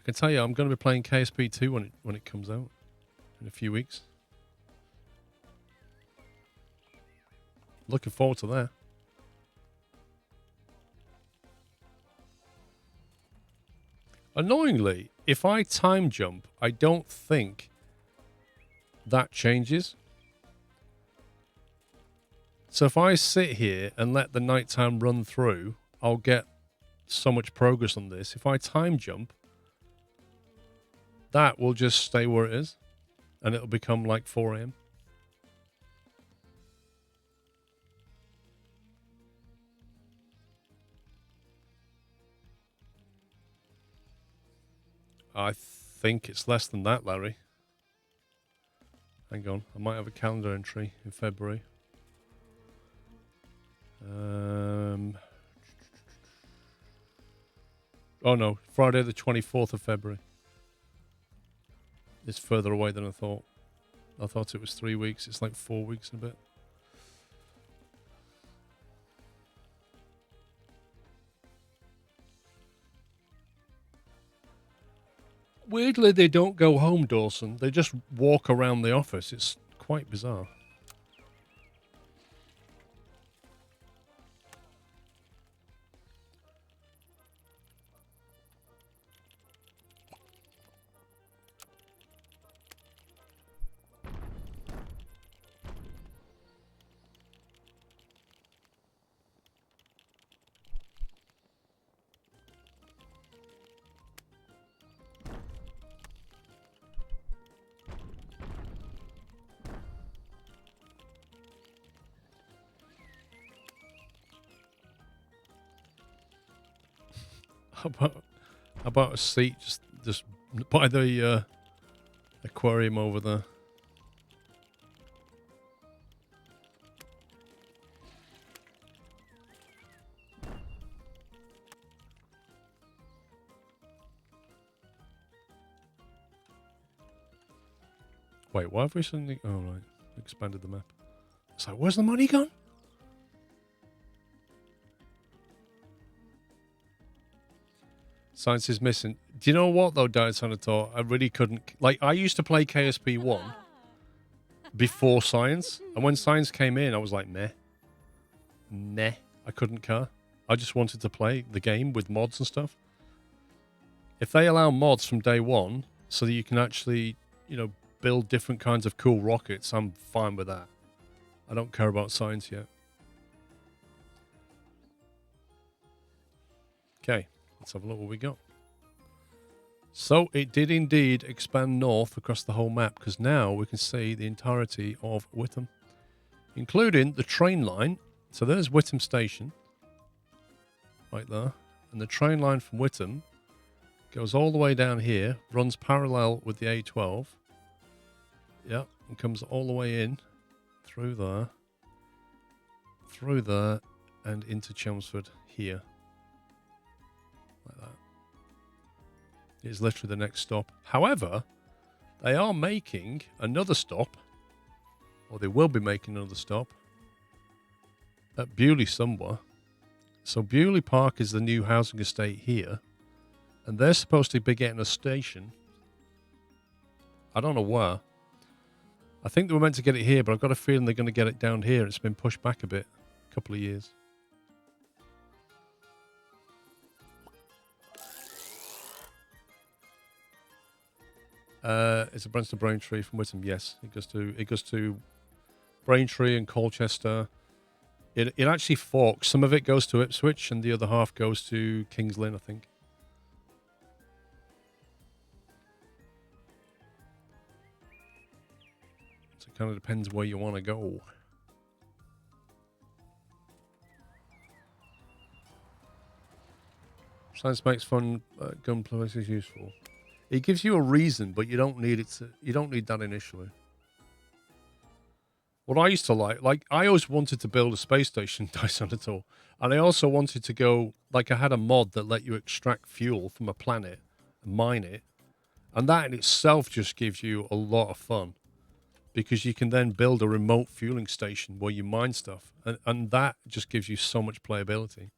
can tell you I'm going to be playing KSP 2 when it comes out in a few weeks. Looking forward to that. Annoyingly, if I time jump, I don't think that changes. So if I sit here and let the nighttime run through, I'll get so much progress on this. If I time jump, that will just stay where it is, and it'll become like 4 a.m. I think it's less than that, Larry. Hang on, I might have a calendar entry in February. Oh no, Friday the 24th of February. It's further away than I thought. I thought it was 3 weeks. It's like 4 weeks and a bit. Weirdly, they don't go home, Dawson. They just walk around the office. It's quite bizarre. How about a seat just by the aquarium over there? Wait, why have we suddenly... Oh, right. Expanded the map. It's like, where's the money gone? Science is missing. Do you know what, though, Diet Senator? I really couldn't... Like, I used to play KSP 1 before Science. And when Science came in, I was like, meh. Meh. I couldn't care. I just wanted to play the game with mods and stuff. If they allow mods from day one so that you can actually, you know, build different kinds of cool rockets, I'm fine with that. I don't care about Science yet. Okay, let's have a look what we got. So it did indeed expand north across the whole map, because now we can see the entirety of Witham, including the train line. So there's Witham Station, right there. And the train line from Witham goes all the way down here, runs parallel with the A12. Yep, and comes all the way in, through there, and into Chelmsford here. Like that. It's literally the next stop. However, they are making another stop, or they will be making another stop, at Bewley somewhere. So Bewley Park is the new housing estate here, and they're supposed to be getting a station. I don't know where. I think they were meant to get it here, but I've got a feeling they're going to get it down here. It's been pushed back a bit, a couple of years. It's a Branston Braintree from Witham. Yes, it goes to Braintree and Colchester. It actually forks. Some of it goes to Ipswich, and the other half goes to Kings Lynn, I think. So it kind of depends where you want to go. Science makes fun. Gunplay is useful. It gives you a reason, but you don't need it to. You don't need that initially. What I used to like I always wanted to build a space station, Dyson at all, and I also wanted to go. Like I had a mod that let you extract fuel from a planet and mine it, and that in itself just gives you a lot of fun, because you can then build a remote fueling station where you mine stuff, and that just gives you so much playability.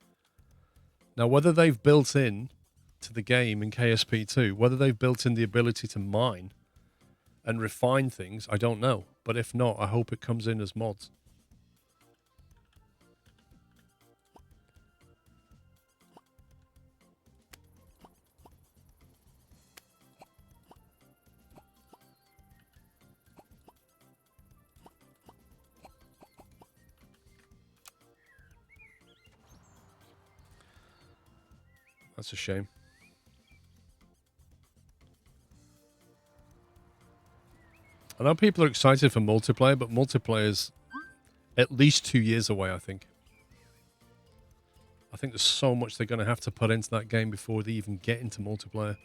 Now, whether they've built in to the game in KSP2, whether they've built in the ability to mine and refine things, I don't know. But if not, I hope it comes in as mods. That's a shame. I know people are excited for multiplayer, but multiplayer is at least 2 years away, I think. I think there's so much they're going to have to put into that game before they even get into multiplayer.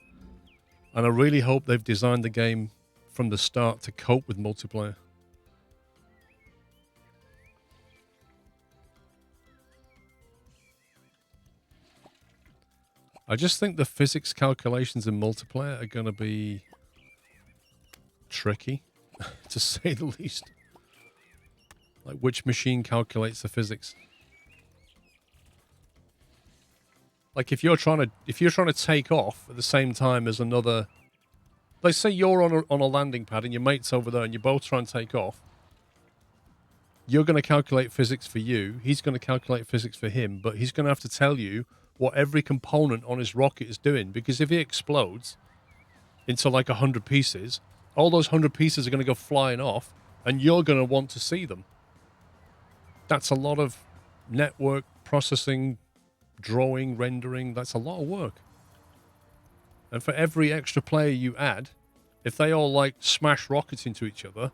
And I really hope they've designed the game from the start to cope with multiplayer. I just think the physics calculations in multiplayer are going to be tricky, to say the least. Like, which machine calculates the physics? Like, if you're trying to take off at the same time as another, let's say you're on a landing pad and your mate's over there and you're both trying to take off. You're going to calculate physics for you. He's going to calculate physics for him, but he's going to have to tell you what every component on his rocket is doing, because if he explodes into like 100 pieces, all those 100 pieces are going to go flying off, and you're going to want to see them. That's a lot of network processing, drawing, rendering. That's a lot of work. And for every extra player you add, if they all like smash rockets into each other,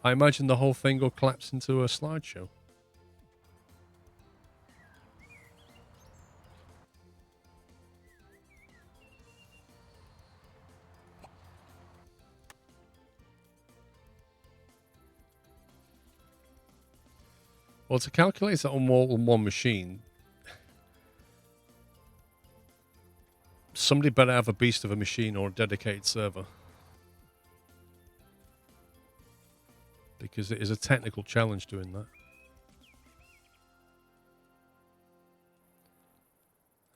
I imagine the whole thing will collapse into a slideshow. Well, to calculate that on one machine, somebody better have a beast of a machine or a dedicated server. because it is a technical challenge doing that.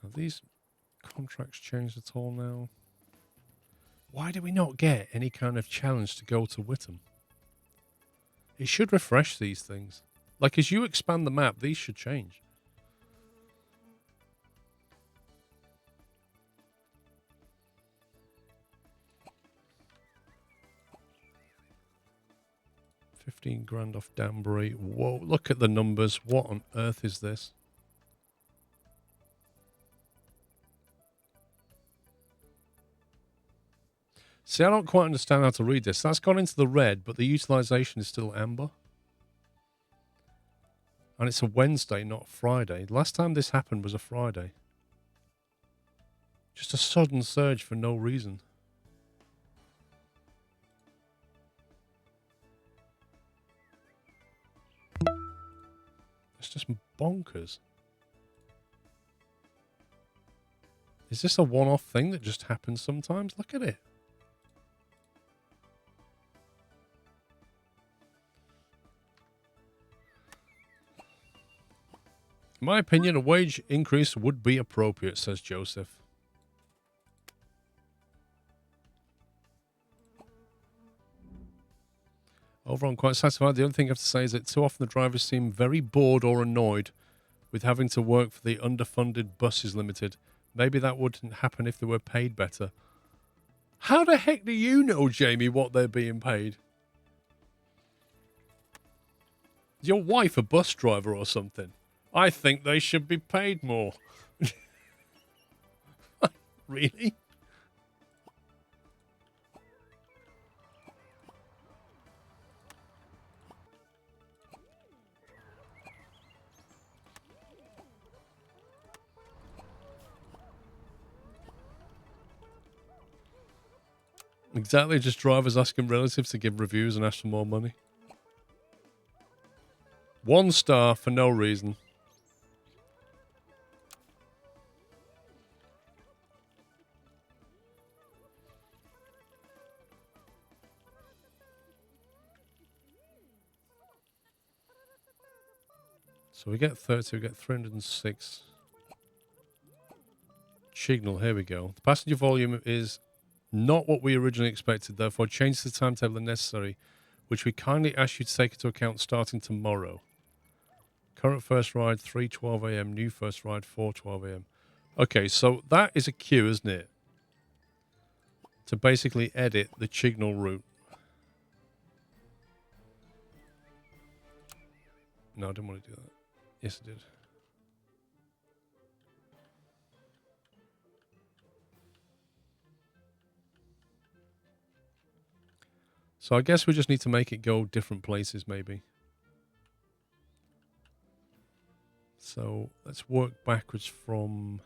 Have these contracts changed at all now? Why do we not get any kind of challenge to go to Whittam? It should refresh these things. Like, as you expand the map, these should change. $15,000 off Danbury. Whoa, look at the numbers. What on earth is this? See, I don't quite understand how to read this. That's gone into the red, but the utilization is still amber. And it's a Wednesday, not Friday. Last time this happened was a Friday. Just a sudden surge for no reason. It's just bonkers. Is this a one-off thing that just happens sometimes? Look at it. In my opinion, a wage increase would be appropriate, says Joseph. Overall, I'm quite satisfied. The only thing I have to say is that too often the drivers seem very bored or annoyed with having to work for the underfunded buses limited. Maybe that wouldn't happen if they were paid better. How the heck do you know, Jamie, what they're being paid? Is your wife a bus driver or something? I think they should be paid more. Really? Exactly, just drivers asking relatives to give reviews and ask for more money. 1 star for no reason. So we get 30, we get 306. Chignal, here we go. The passenger volume is not what we originally expected, therefore change the timetable necessary, which we kindly ask you to take into account starting tomorrow. Current first ride, 3:12 a.m. New first ride, 4:12 a.m. Okay, so that is a queue, isn't it? To basically edit the Chignal route. No, I didn't want to do that. Yes, I did. So I guess we just need to make it go different places, maybe. So let's work backwards from...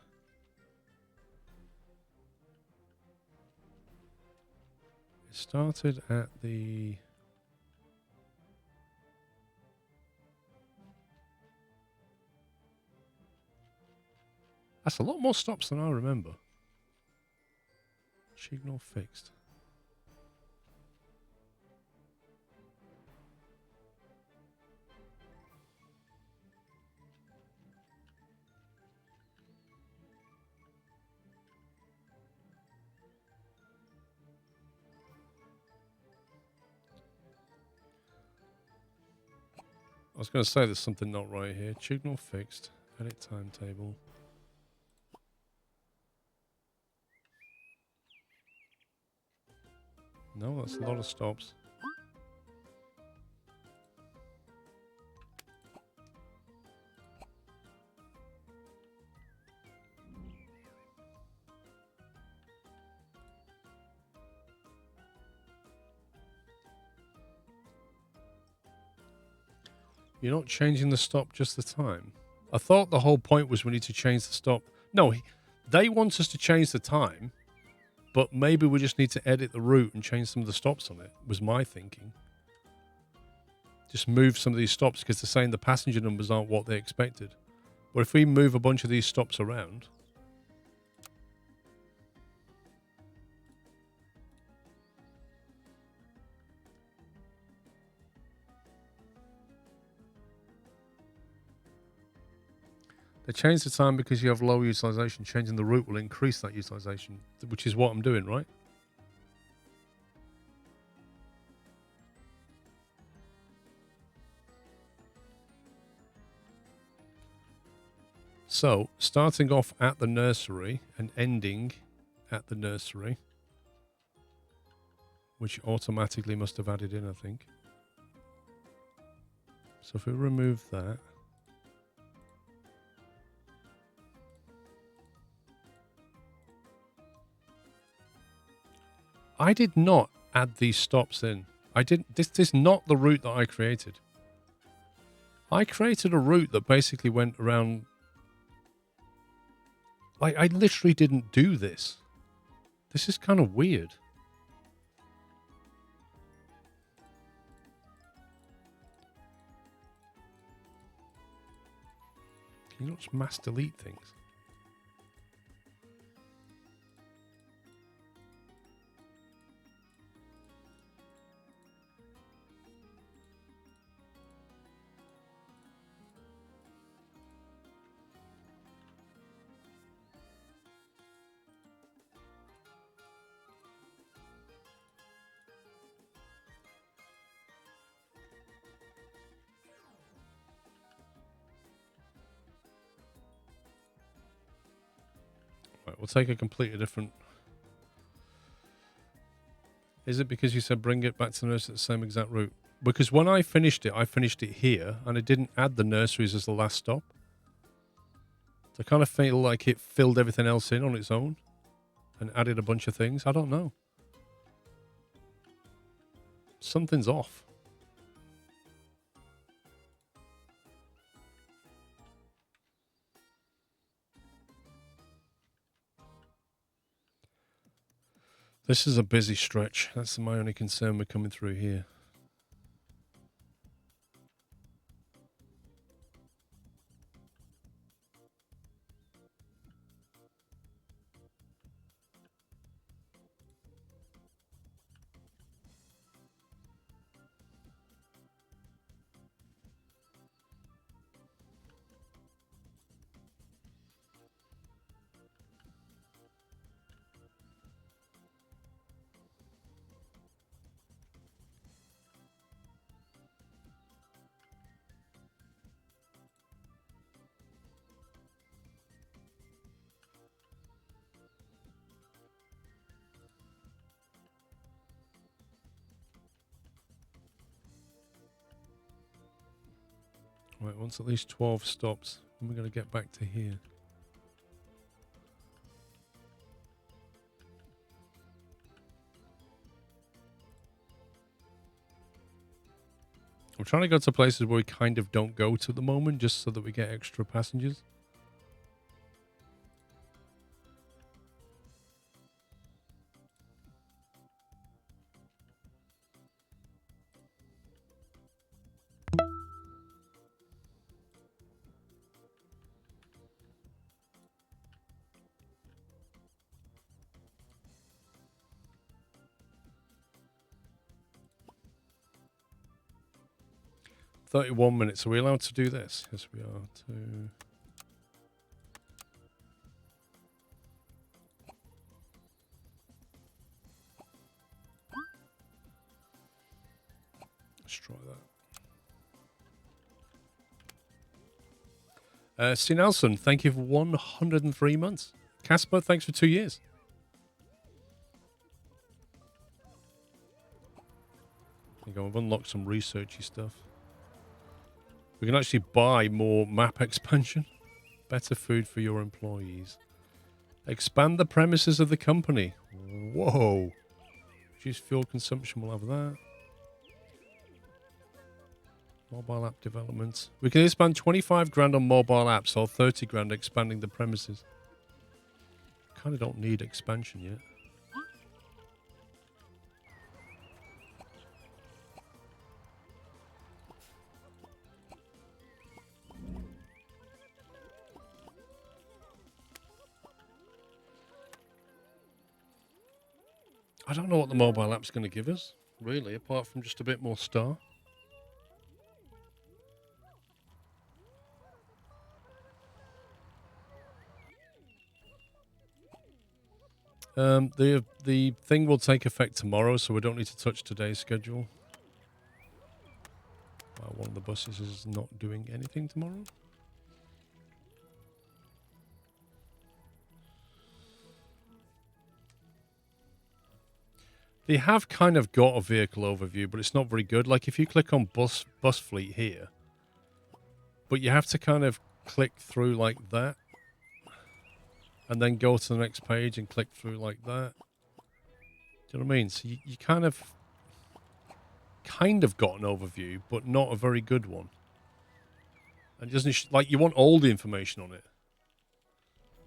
It started at the... That's a lot more stops than I remember. Signal fixed. I was going to say there's something not right here. Signal fixed. Edit timetable. No, that's a lot of stops. You're not changing the stop, just the time. I thought the whole point was we need to change the stop. No, they want us to change the time, but maybe we just need to edit the route and change some of the stops on it, was my thinking. Just move some of these stops because they're saying the passenger numbers aren't what they expected. But if we move a bunch of these stops around... They change the time because you have low utilization. Changing the route will increase that utilization, which is what I'm doing, right? So, starting off at the nursery and ending at the nursery, which automatically must have added in, I think. So if we remove that, I did not add these stops in. I didn't. This is not the route that I created. I created a route that basically went around. Like, I literally didn't do this. This is kind of weird. Can you not just mass delete things? Right, we'll take a completely different... Is it because you said bring it back to the nursery at the same exact route? Because when I finished it here, and I didn't add the nurseries as the last stop. So I kind of feel like it filled everything else in on its own and added a bunch of things. I don't know. Something's off. This is a busy stretch. That's my only concern with coming through here. Right, once at least 12 stops, then we're going to get back to here. I'm trying to go to places where we kind of don't go to at the moment, just so that we get extra passengers. "31 minutes. Are we allowed to do this?" Yes, we are. Let's try that. C. Nelson, thank you for 103 months. Casper, thanks for 2 years. There you go. I've unlocked some researchy stuff. We can actually buy more map expansion. Better food for your employees. Expand the premises of the company. Whoa. Reduce fuel consumption. We'll have that. Mobile app development. We can expand 25 grand on mobile apps or 30 grand expanding the premises. Kind of don't need expansion yet. I don't know what the mobile app's going to give us, really, apart from just a bit more star. The thing will take effect tomorrow, so we don't need to touch today's schedule. One of the buses is not doing anything tomorrow. They have kind of got a vehicle overview, but it's not very good. Like if you click on bus fleet here, but you have to kind of click through like that, and then go to the next page and click through like that. Do you know what I mean? So you kind of got an overview, but not a very good one. And it doesn't like you want all the information on it.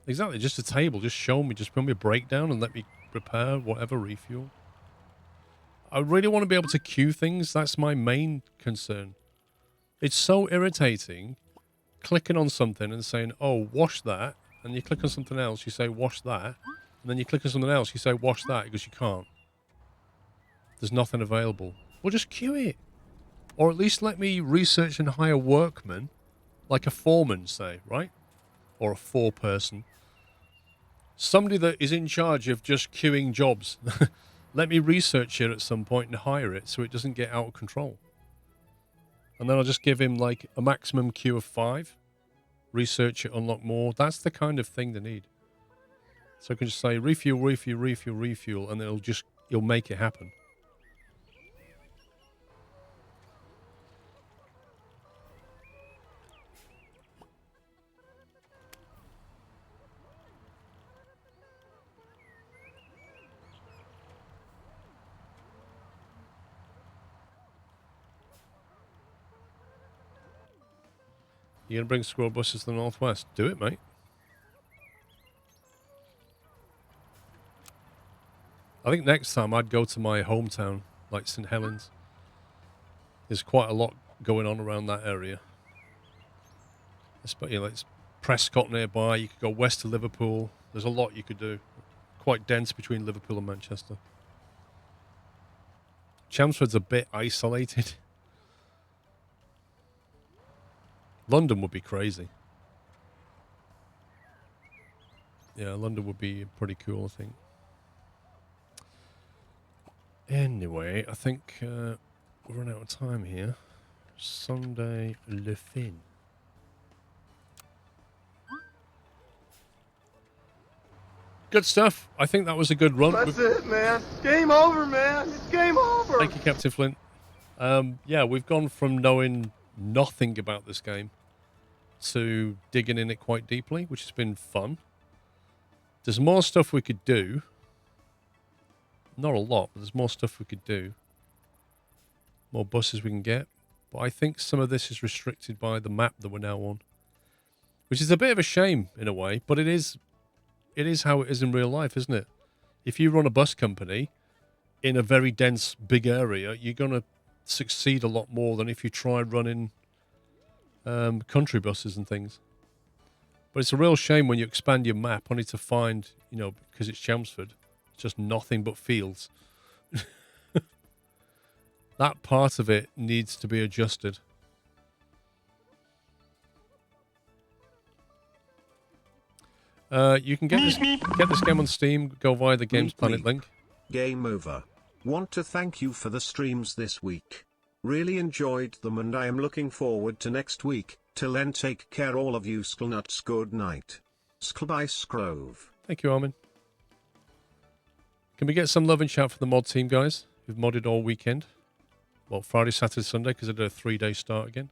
Exactly, just a table. Just show me, just put me a breakdown and let me repair whatever, refuel. I really want to be able to queue things. That's my main concern. It's so irritating clicking on something and saying, oh, wash that. And you click on something else, you say, wash that. And then you click on something else, you say, wash that, because you can't. There's nothing available. Well, just queue it. Or at least let me research and hire workmen, like a foreman, say, right? Or a four-person. Somebody that is in charge of just queuing jobs. Let me research it at some point and hire it so it doesn't get out of control. And then I'll just give him like a maximum queue of 5. Research it, unlock more. That's the kind of thing they need. So I can just say refuel, refuel, refuel, refuel, and it'll make it happen. You gonna bring squirrel buses to the northwest? Do it, mate. I think next time I'd go to my hometown, like St. Helens. There's quite a lot going on around that area. It's Prescott nearby. You could go west to Liverpool. There's a lot you could do. Quite dense between Liverpool and Manchester. Chelmsford's a bit isolated. London would be crazy. Yeah, London would be pretty cool, I think. Anyway, I think we're running out of time here. Sunday Le Fin. Good stuff. I think that was a good run. That's it, man. Game over, man. It's game over. Thank you, Captain Flint. Yeah, we've gone from knowing nothing about this game to digging in it quite deeply, which has been fun. There's more stuff we could do. Not a lot, but there's more stuff we could do. More buses we can get. But I think some of this is restricted by the map that we're now on. Which is a bit of a shame, in a way, but it is how it is in real life, isn't it? If you run a bus company in a very dense, big area, you're going to succeed a lot more than if you try running country buses and things. But it's a real shame when you expand your map only to find, because it's Chelmsford, it's just nothing but fields. That part of it needs to be adjusted. You can get this game on Steam. Go via the Games Planet link. Game over. Want to thank you for the streams this week. Really enjoyed them and I am looking forward to next week. Till then, take care all of you Skullnuts. Good night. Skl by Scrove. Thank you, Armin. Can we get some love and shout for the mod team, guys, who've modded all weekend? Well, Friday, Saturday, Sunday, because I did a 3-day start again.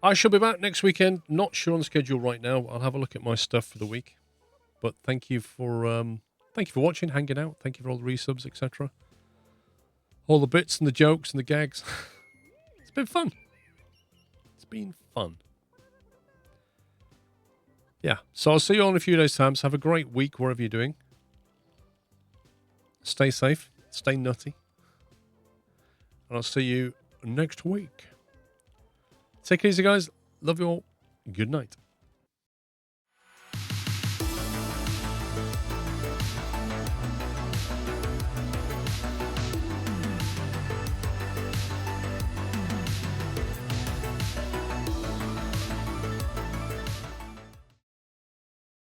I shall be back next weekend. Not sure on the schedule right now. I'll have a look at my stuff for the week. But thank you for watching, hanging out. Thank you for all the resubs, etc. All the bits and the jokes and the gags. It's been fun. It's been fun. Yeah. So I'll see you all in a few days' time. So have a great week wherever you're doing. Stay safe. Stay nutty. And I'll see you next week. Take it easy, guys. Love you all. Good night.